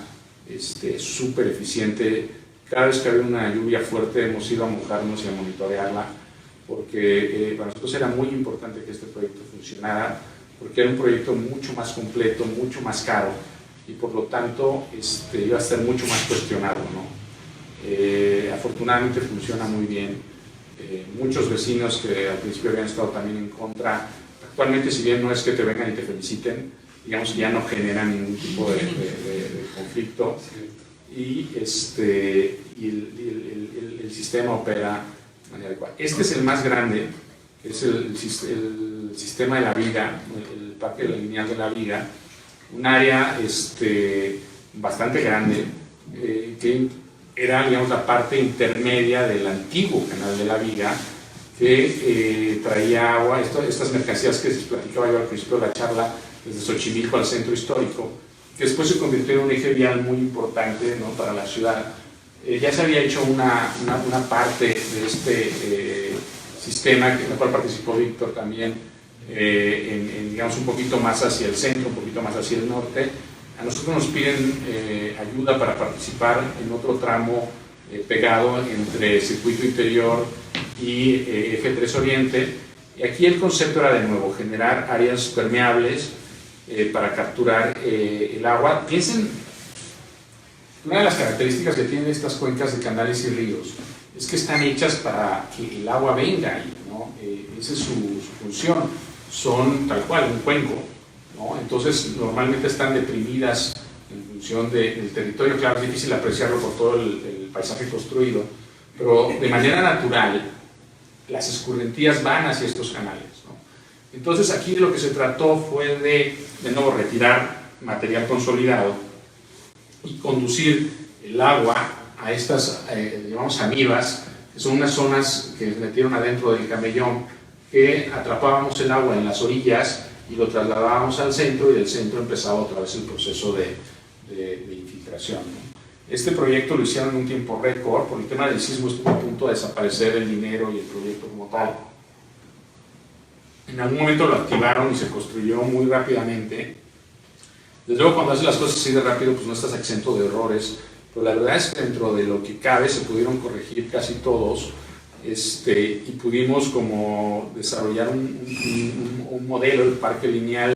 súper eficiente. Cada vez que había una lluvia fuerte hemos ido a mojarnos y a monitorearla, porque para nosotros era muy importante que este proyecto funcionara, porque era un proyecto mucho más completo, mucho más caro, y por lo tanto iba a ser mucho más cuestionado, ¿no? Afortunadamente funciona muy bien. Muchos vecinos que al principio habían estado también en contra, actualmente, si bien no es que te vengan y te feliciten, digamos que ya no generan ningún tipo de conflicto, y el sistema opera de manera adecuada. Este es el más grande, que es el sistema de la Viga, el Parque Lineal de la Viga, un área bastante grande, que era, digamos, la parte intermedia del antiguo canal de la Viga, que traía agua, estas mercancías que les platicaba yo al principio de la charla, desde Xochimilco al centro histórico, que después se convirtió en un eje vial muy importante, ¿no?, para la ciudad. Ya se había hecho una parte de este sistema, en la cual participó Víctor también, digamos, un poquito más hacia el centro, un poquito más hacia el norte. A nosotros nos piden ayuda para participar en otro tramo pegado entre Circuito Interior y Eje 3 Oriente. Y aquí el concepto era, de nuevo, generar áreas permeables para capturar el agua. Piensen, una de las características que tienen estas cuencas de canales y ríos es que están hechas para que el agua venga ahí, ¿no? Esa es su función. Son tal cual un cuenco, ¿no? Entonces normalmente están deprimidas en función del territorio. Claro, es difícil apreciarlo por todo el paisaje construido, pero de manera natural las escurrentías van hacia estos canales, ¿no? Entonces aquí lo que se trató fue de nuevo, retirar material consolidado y conducir el agua a estas, llamamos amibas, que son unas zonas que se metieron adentro del camellón, que atrapábamos el agua en las orillas y lo trasladábamos al centro, y del centro empezaba otra vez el proceso de infiltración, ¿no? Este proyecto lo hicieron en un tiempo récord. Por el tema del sismo estuvo a punto de desaparecer el dinero y el proyecto como tal. En algún momento lo activaron y se construyó muy rápidamente. Desde luego, cuando haces las cosas así de rápido, pues no estás exento de errores, pero la verdad es que dentro de lo que cabe se pudieron corregir casi todos. Y pudimos como desarrollar un modelo del parque lineal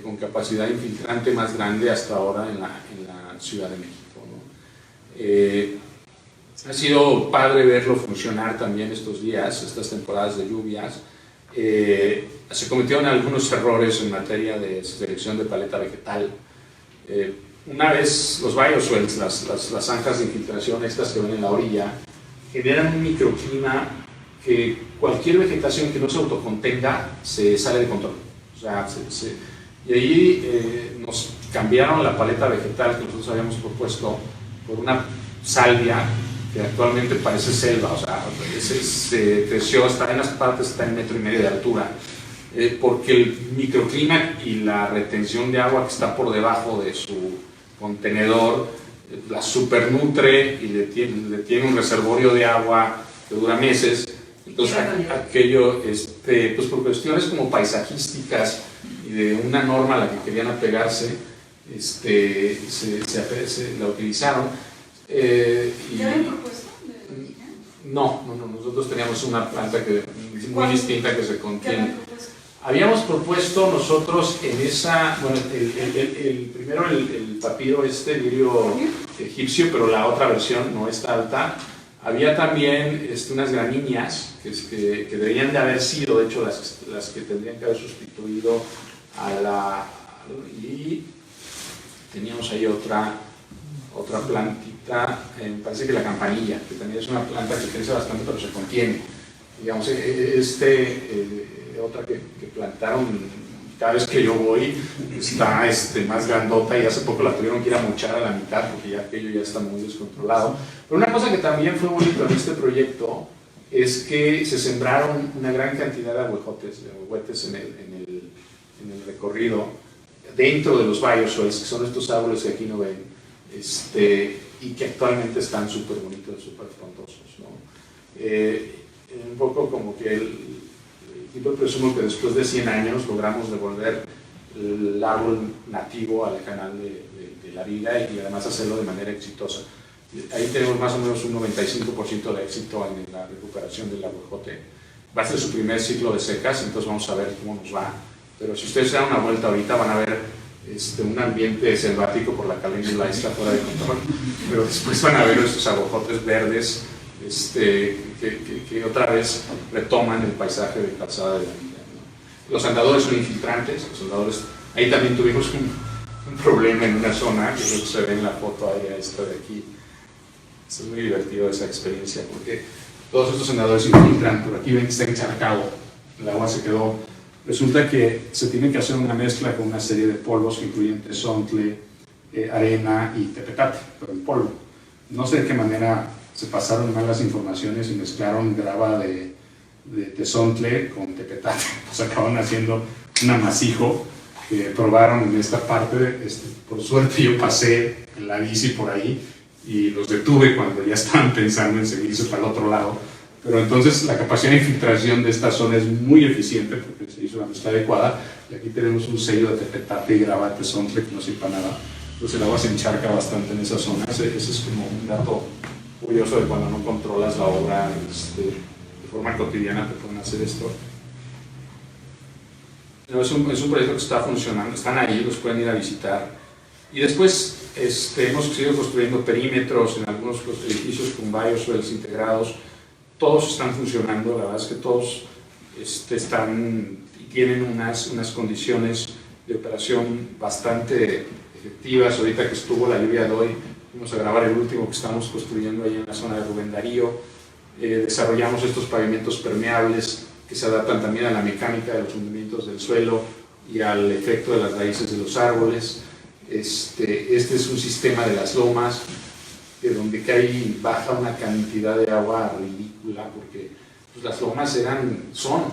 con capacidad infiltrante más grande hasta ahora en la Ciudad de México, ¿no? Ha sido padre verlo funcionar también estos días, estas temporadas de lluvias. Se cometieron algunos errores en materia de selección de paleta vegetal. Una vez los bioswales, las zanjas de infiltración estas que ven en la orilla, generan un microclima que cualquier vegetación que no se autocontenga se sale de control. O sea, y ahí nos cambiaron la paleta vegetal que nosotros habíamos propuesto por una salvia que actualmente parece selva, o sea, se creció, está en las partes, está en 1,5 metros de altura, porque el microclima y la retención de agua que está por debajo de su contenedor la supernutre y le tiene un reservorio de agua que dura meses. Entonces aquello, pues por cuestiones como paisajísticas y de una norma a la que querían apegarse, la utilizaron. ¿Ya habían propuesto de origen? No, nosotros teníamos una planta muy distinta que se contiene. Habíamos propuesto nosotros en esa, bueno, primero el papiro lirio egipcio, pero la otra versión no está alta. Había también unas gramíneas que deberían de haber sido, de hecho, las que tendrían que haber sustituido a la... Y teníamos ahí otra plantita, parece que la campanilla, que también es una planta que crece bastante, pero se contiene. Digamos, otra que plantaron cada vez que yo voy está más grandota y hace poco la tuvieron que ir a mochar a la mitad porque ya aquello ya está muy descontrolado. Pero una cosa que también fue bonito en este proyecto es que se sembraron una gran cantidad de ahuehuetes en el recorrido dentro de los bioswales, que son estos árboles que aquí no ven, y que actualmente están súper bonitos, súper frondosos, ¿no? Un poco como que yo presumo que después de 100 años logramos devolver el árbol nativo al canal de la vida y además hacerlo de manera exitosa. Ahí tenemos más o menos un 95% de éxito en la recuperación del ahuejote. Va a ser su primer ciclo de secas, entonces vamos a ver cómo nos va. Pero si ustedes se dan una vuelta ahorita van a ver un ambiente selvático por la caléndula, está fuera de control, pero después van a ver estos ahuejotes verdes que otra vez retoman el paisaje de calzada de la vida, ¿no? Los andadores son infiltrantes, ahí también tuvimos un problema en una zona, que se ve en la foto aérea esta de aquí. Es muy divertido esa experiencia, porque todos estos andadores infiltran, pero aquí ven que está encharcado, el agua se quedó. Resulta que se tiene que hacer una mezcla con una serie de polvos que incluyen tezontle, arena y tepetate, pero en polvo. No sé de qué manera se pasaron mal las informaciones y mezclaron grava de tezontle con tepetate. Pues acaban haciendo un amasijo que probaron en esta parte. Por suerte yo pasé en la bici por ahí y los detuve cuando ya estaban pensando en seguirse para el otro lado. Pero entonces la capacidad de infiltración de esta zona es muy eficiente porque se hizo una mezcla adecuada. Y aquí tenemos un sello de tepetate y grava de tezontle que no sirve para nada. Entonces el agua se encharca bastante en esa zona. Ese es como un dato curioso de cuando no controlas la obra de forma cotidiana, te pueden hacer esto. No, es un proyecto que está funcionando, están ahí, los pueden ir a visitar. Y después hemos seguido construyendo perímetros en algunos edificios con bioswales integrados. Todos están funcionando, la verdad es que todos están y tienen unas condiciones de operación bastante efectivas. Ahorita que estuvo la lluvia de hoy, fuimos a grabar el último que estamos construyendo ahí en la zona de Rubén Darío. Desarrollamos estos pavimentos permeables que se adaptan también a la mecánica de los hundimientos del suelo y al efecto de las raíces de los árboles. Este es un sistema de las lomas, donde baja una cantidad de agua ridícula, porque pues, las lomas son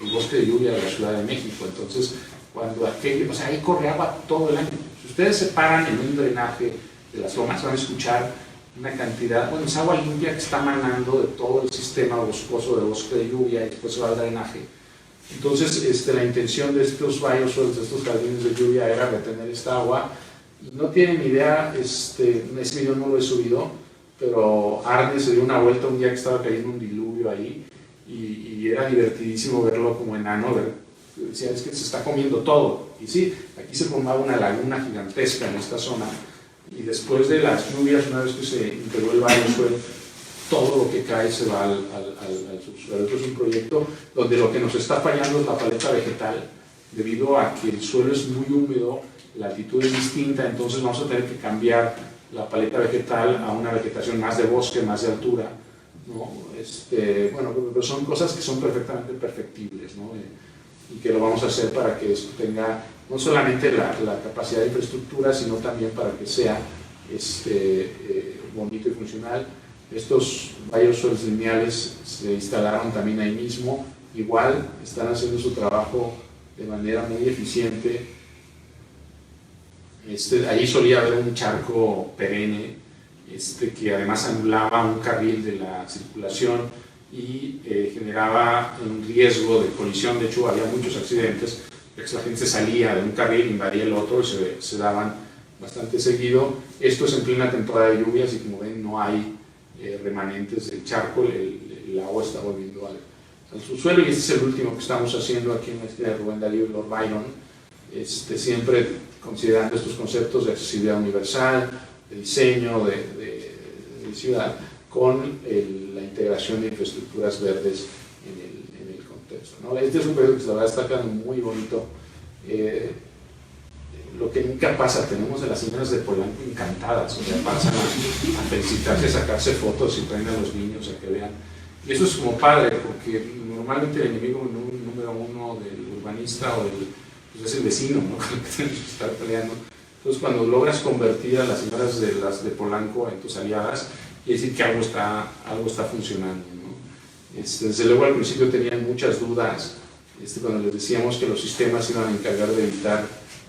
el bosque de lluvia de la Ciudad de México. Entonces, cuando ahí corre agua todo el año. Si ustedes se paran en un drenaje de las lomas, van a escuchar una cantidad, es agua limpia que está manando de todo el sistema boscoso de bosque de lluvia y después se va al drenaje. Entonces, la intención de estos bioswales, de estos jardines de lluvia, era retener esta agua. Y no tienen idea, ese video no lo he subido, pero Arne se dio una vuelta un día que estaba cayendo un diluvio ahí y era divertidísimo verlo como enano, decía, es que se está comiendo todo. Y sí, aquí se formaba una laguna gigantesca en esta zona, y después de las lluvias, una vez que se integró el bioswale, todo lo que cae se va al subsuelo. Esto es un proyecto donde lo que nos está fallando es la paleta vegetal, debido a que el suelo es muy húmedo, la altitud es distinta, entonces vamos a tener que cambiar la paleta vegetal a una vegetación más de bosque, más de altura, ¿no? Bueno, pero son cosas que son perfectamente perfectibles, ¿no? Y que lo vamos a hacer para que esto tenga no solamente la capacidad de infraestructura, sino también para que sea bonito y funcional. Estos bioswales lineales se instalaron también ahí mismo, igual están haciendo su trabajo de manera muy eficiente. Allí solía haber un charco perenne que además anulaba un carril de la circulación y generaba un riesgo de colisión. De hecho, había muchos accidentes, porque la gente salía de un carril, invadía el otro y se daban bastante seguido. Esto es en plena temporada de lluvias y, como ven, no hay remanentes del charco, el agua está volviendo al subsuelo, y este es el último que estamos haciendo aquí en la esquina de Rubén Darío y Lord Byron, siempre considerando estos conceptos de accesibilidad universal, de diseño de ciudad, con la integración de infraestructuras verdes en el contexto, ¿no? Este es un proyecto que la verdad está quedando muy bonito. Lo que nunca pasa, tenemos a las señoras de Polanco encantadas, o sea, pasan a felicitarse, a sacarse fotos y traen a los niños a que vean. Y eso es como padre, porque normalmente el enemigo número uno del urbanista pues es el vecino, ¿no? Con el que tenemos que estar peleando. Entonces, cuando logras convertir a las señoras de Polanco en tus aliadas, quiere decir que algo está funcionando, ¿no? Desde luego al principio tenían muchas dudas, cuando les decíamos que los sistemas iban a encargar de evitar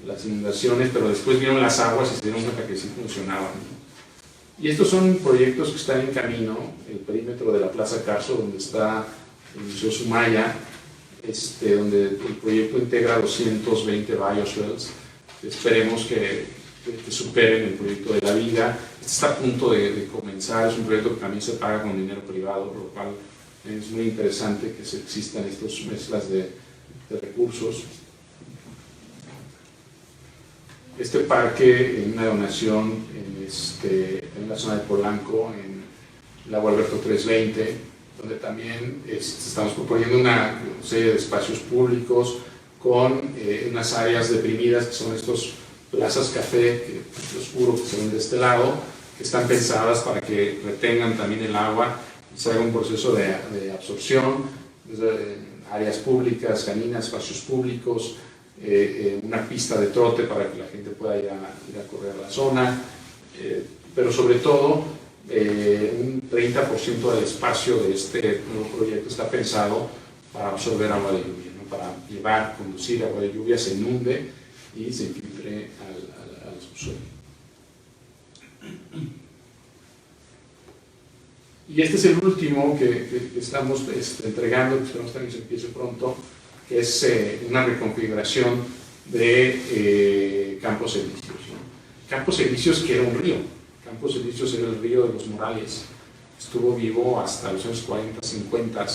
las inundaciones, pero después vieron las aguas y se dieron cuenta que sí funcionaban, ¿no? Y estos son proyectos que están en camino. El perímetro de la Plaza Carso, donde está el Museo Sumaya, donde el proyecto integra 220 bioswales. Esperemos que superen el proyecto de la Viga. Está a punto de comenzar, es un proyecto que también se paga con dinero privado, por lo cual es muy interesante que existan estas mezclas de recursos. Este parque, en una donación en la zona de Polanco, en Lago Alberto 320, donde también estamos proponiendo una serie de espacios públicos con unas áreas deprimidas, que son estos plazas café oscuro que se ven de este lado, que están pensadas para que retengan también el agua y se haga un proceso de absorción. Áreas públicas, caninas, espacios públicos, una pista de trote para que la gente pueda ir a correr a la zona, pero sobre todo un 30% del espacio de este nuevo proyecto está pensado para absorber agua de lluvia, ¿no? Para conducir agua de lluvia, se inunde y se infiltre al subsuelo. Y este es el último que estamos entregando, que esperamos también se empiece pronto, que es una reconfiguración de Campos Elíseos, ¿no? Campos Elíseos, que era un río. Campos Elíseos era el río de los Morales. Estuvo vivo hasta los años 40, 50,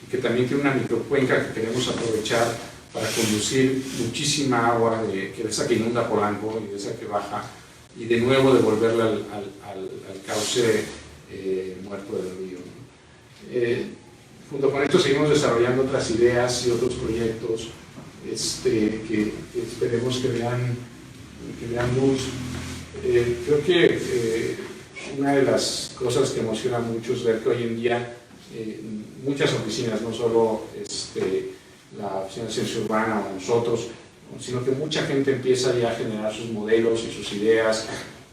y que también tiene una microcuenca que queremos aprovechar para conducir muchísima agua de esa que inunda Polanco y de esa que baja, y de nuevo devolverla al cauce muerto del río, ¿no? Junto con esto seguimos desarrollando otras ideas y otros proyectos que esperemos que vean luz. Creo que una de las cosas que emociona mucho es ver que hoy en día muchas oficinas, no solo la Oficina de Ciencia Urbana o nosotros, sino que mucha gente empieza ya a generar sus modelos y sus ideas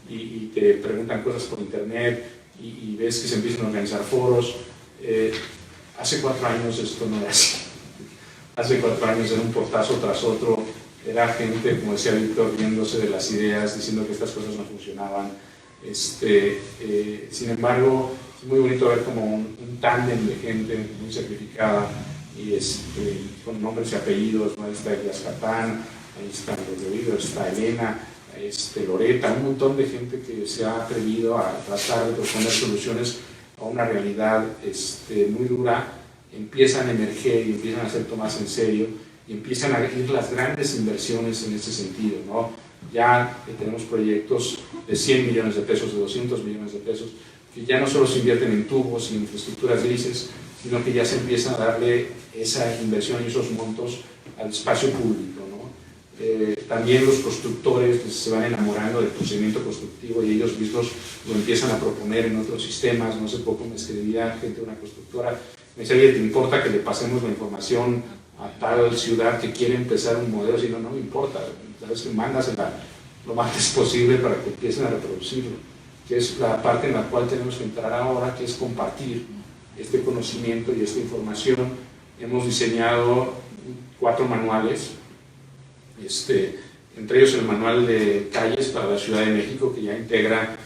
y te preguntan cosas por internet y ves que se empiezan a organizar foros. Hace 4 años esto no era así. Hace 4 años era un portazo tras otro, era gente, como decía Víctor, riéndose de las ideas, diciendo que estas cosas no funcionaban. Sin embargo, es muy bonito ver como un tándem de gente muy sacrificada y con nombres y apellidos, ¿no? Ahí está Elias Catán, ahí está Rodrigo, está Elena, Loreta, un montón de gente que se ha atrevido a tratar de proponer soluciones a una realidad muy dura. Empiezan a emerger y empiezan a ser tomadas en serio y empiezan a ir las grandes inversiones en ese sentido, ¿no? Ya tenemos proyectos de 100 millones de pesos, de 200 millones de pesos, que ya no solo se invierten en tubos y infraestructuras grises, sino que ya se empiezan a darle esa inversión y esos montos al espacio público, ¿no? También los constructores pues, se van enamorando del procedimiento constructivo y ellos mismos lo empiezan a proponer en otros sistemas. No hace poco me escribía gente de una constructora, me decía, oye, ¿te importa que le pasemos la información a tal ciudad que quiere empezar un modelo? Si no, no me importa, sabes que mándasela lo más antes posible para que empiecen a reproducirlo, que es la parte en la cual tenemos que entrar ahora, que es compartir este conocimiento y esta información. Hemos diseñado 4 manuales, entre ellos el manual de calles para la Ciudad de México, que ya integra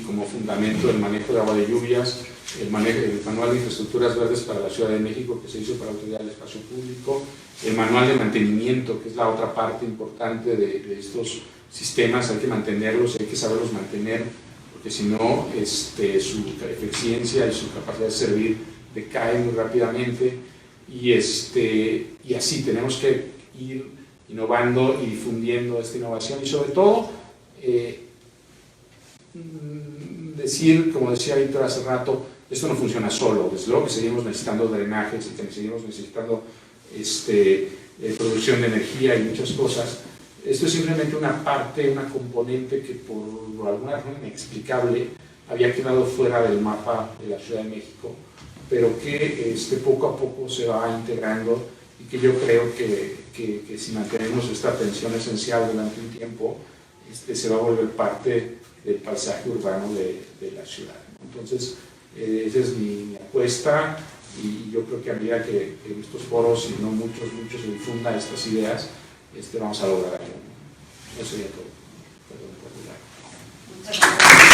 como fundamento el manejo de agua de lluvias, el manual de infraestructuras verdes para la Ciudad de México, que se hizo para la Autoridad del Espacio Público, el manual de mantenimiento, que es la otra parte importante de estos sistemas. Hay que mantenerlos, hay que saberlos mantener, porque si no, su eficiencia y su capacidad de servir decae muy rápidamente, y así tenemos que ir innovando y difundiendo esta innovación, y sobre todo decir, como decía Víctor hace rato, esto no funciona solo. Desde luego que seguimos necesitando drenajes y que seguimos necesitando producción de energía y muchas cosas. Esto es simplemente una parte, una componente que por alguna razón inexplicable había quedado fuera del mapa de la Ciudad de México, pero que poco a poco se va integrando, y que yo creo que si mantenemos esta atención esencial durante un tiempo, se va a volver parte del paisaje urbano de la ciudad. Entonces, esa es mi apuesta, y yo creo que a medida que en estos foros, y no muchos se difundan estas ideas, vamos a lograr algo. Eso sería todo. Perdón por hablar. Muchas gracias.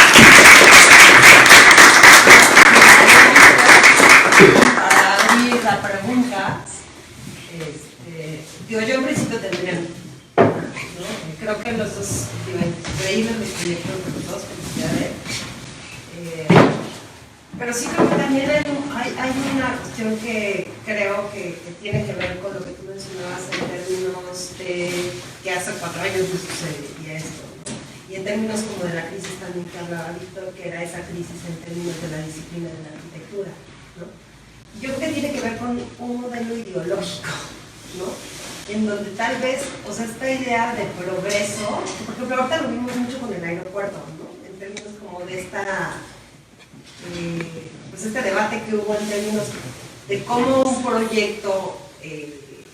Para abrir la pregunta, yo en principio tendría, ¿no? Creo que los dos, increíbles los proyectos de los dos, felicidades. Pero sí creo que también hay una cuestión que creo que tiene que ver con lo que tú mencionabas en términos de que hace 4 años no sucedía esto, ¿no? Y en términos como de la crisis también que hablaba Víctor, que era esa crisis en términos de la disciplina de la arquitectura, ¿no? Yo creo que tiene que ver con un modelo ideológico, ¿no? En donde tal vez, o sea, esta idea de progreso, por ejemplo, ahorita lo vimos mucho con el aeropuerto, ¿no? En términos como de pues este debate que hubo en términos de cómo un proyecto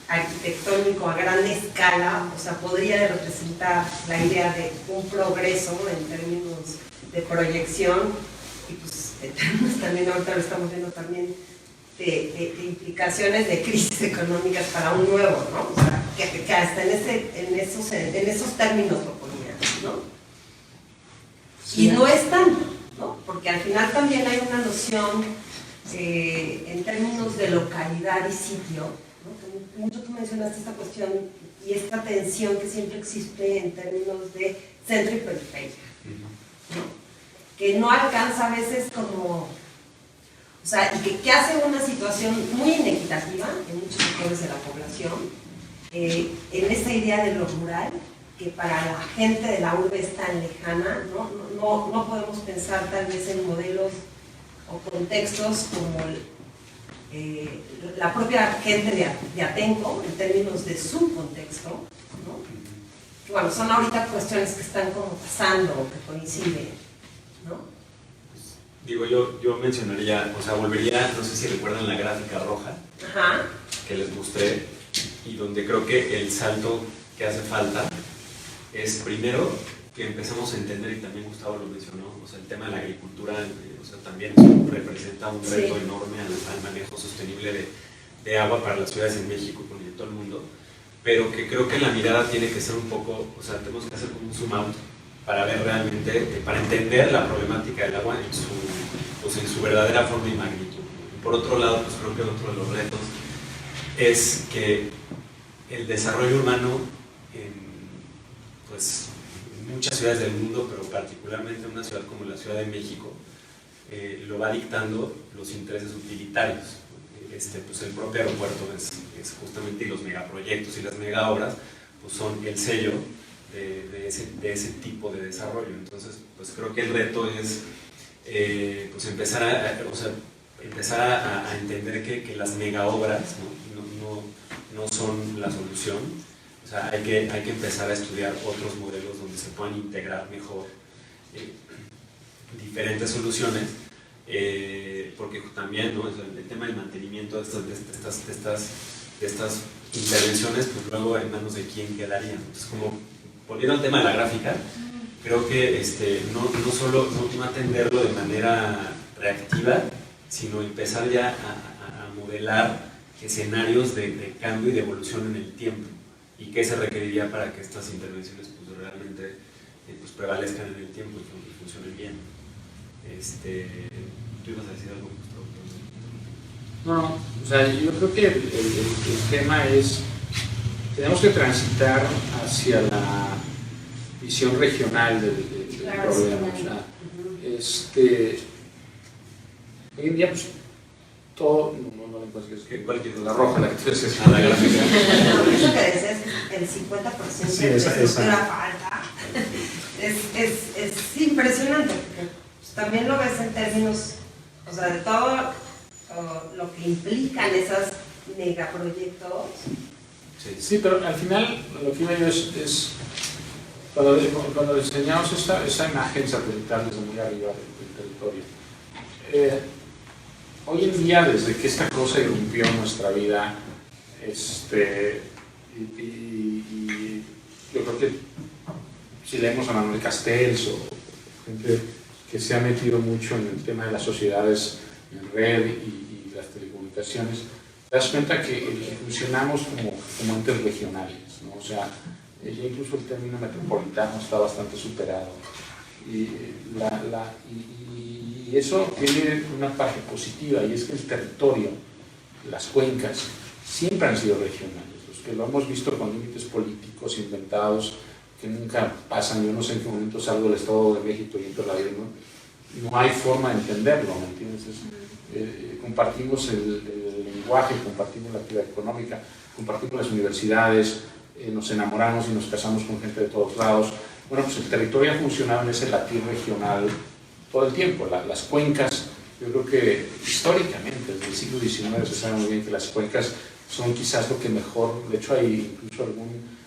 arquitectónico a gran escala, o sea, podría representar la idea de un progreso en términos de proyección, y pues en términos también, ahorita lo estamos viendo también, de implicaciones de crisis económicas para un nuevo, ¿no? O sea, que hasta en esos términos lo ponían, ¿no? Y no es tanto, ¿no? Porque al final también hay una noción en términos de localidad y sitio, ¿no? Mucho tú mencionaste esta cuestión y esta tensión que siempre existe en términos de centro y periferia, ¿no? Que no alcanza a veces como, o sea, y que hace una situación muy inequitativa en muchos sectores de la población, en esa idea de lo rural, que para la gente de la urbe es tan lejana, no podemos pensar tal vez en modelos o contextos como la propia gente de Atenco, en términos de su contexto, ¿no? Que bueno, son ahorita cuestiones que están como pasando o que coinciden, ¿no? Digo, yo mencionaría, o sea, volvería, no sé si recuerdan la gráfica roja. Ajá. Que les mostré, y donde creo que el salto que hace falta es primero que empezamos a entender, y también Gustavo lo mencionó, o sea, el tema de la agricultura, o sea, también representa un reto enorme al manejo sostenible de agua para las ciudades en México y en todo el mundo, pero que creo que la mirada tiene que ser un poco, o sea, tenemos que hacer como un zoom out para ver realmente, para entender la problemática del agua en su verdadera forma y magnitud. Y por otro lado, pues creo que otro de los retos es que el desarrollo urbano en muchas ciudades del mundo, pero particularmente en una ciudad como la Ciudad de México, lo va dictando los intereses utilitarios. Pues el propio aeropuerto es justamente, y los megaproyectos y las megaobras pues son el sello de ese tipo de desarrollo. Entonces, pues creo que el reto es pues empezar a entender que las megaobras no son la solución. O sea, hay que empezar a estudiar otros modelos donde se puedan integrar mejor diferentes soluciones, porque también, ¿no? El tema del mantenimiento de estas intervenciones, pues luego en manos de quién quedarían. Entonces, como volviendo al tema de la gráfica, creo que no solo no atenderlo de manera reactiva, sino empezar ya a modelar escenarios de cambio y de evolución en el tiempo, y qué se requeriría para que estas intervenciones pues, realmente pues, prevalezcan en el tiempo y funcionen bien. ¿Tú ibas a decir algo, Gustavo? No, o sea, yo creo que el tema es, tenemos que transitar hacia la visión regional del problema. O sea, hoy en día, pues, todo, no le encuentro que es la roja, la que tú dices, la gráfica. Eso que decías, el 50% sí, de esa falta, es impresionante, porque pues, también lo ves en términos, o sea, de todo lo que implican esos megaproyectos. Sí, pero al final lo que yo es cuando diseñamos esa imagen satelital desde muy arriba del territorio, hoy en día, desde que esta cosa irrumpió en nuestra vida, y yo creo que si leemos a Manuel Castells o gente que se ha metido mucho en el tema de las sociedades en red y las telecomunicaciones, te das cuenta que funcionamos como entes regionales, ¿no? O sea, ya incluso el término metropolitano está bastante superado. Y eso tiene una parte positiva, y es que el territorio, las cuencas, siempre han sido regionales. Los que lo hemos visto con límites políticos inventados que nunca pasan. Yo no sé en qué momento salgo del Estado de México y entro a la vida, no hay forma de entenderlo, ¿me entiendes? Compartimos el lenguaje, compartimos la actividad económica, compartimos las universidades, nos enamoramos y nos casamos con gente de todos lados. Bueno, pues el territorio ha funcionado en ese latir regional todo el tiempo. Las cuencas, yo creo que históricamente, desde el siglo XIX se sabe muy bien que las cuencas son quizás lo que mejor, de hecho hay incluso algún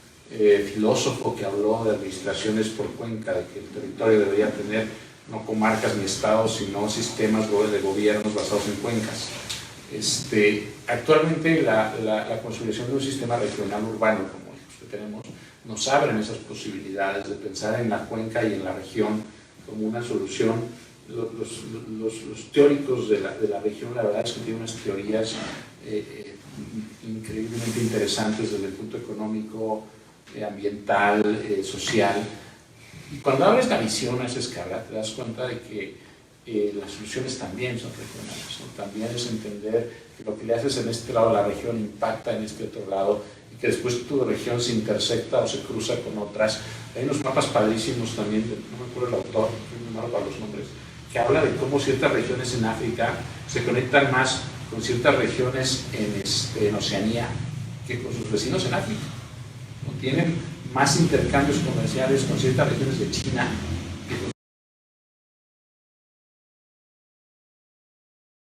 filósofo que habló de administraciones por cuenca, de que el territorio debería tener no comarcas ni estados, sino sistemas de gobiernos basados en cuencas. Actualmente la consolidación de un sistema regional urbano como el que tenemos nos abren esas posibilidades de pensar en la cuenca y en la región como una solución. Los teóricos de la región, la verdad es que tienen unas teorías increíblemente interesantes desde el punto económico, ambiental, social. Y cuando abres la visión a esa escala, te das cuenta de que las soluciones también son regionales, ¿no? También es entender que lo que le haces en este lado de la región impacta en este otro lado, y que después tu región se intersecta o se cruza con otras. Hay unos mapas padrísimos también, no me acuerdo el autor, soy muy malo para los nombres, que habla de cómo ciertas regiones en África se conectan más con ciertas regiones en Oceanía que con sus vecinos en África. ¿No? Tienen más intercambios comerciales con ciertas regiones de China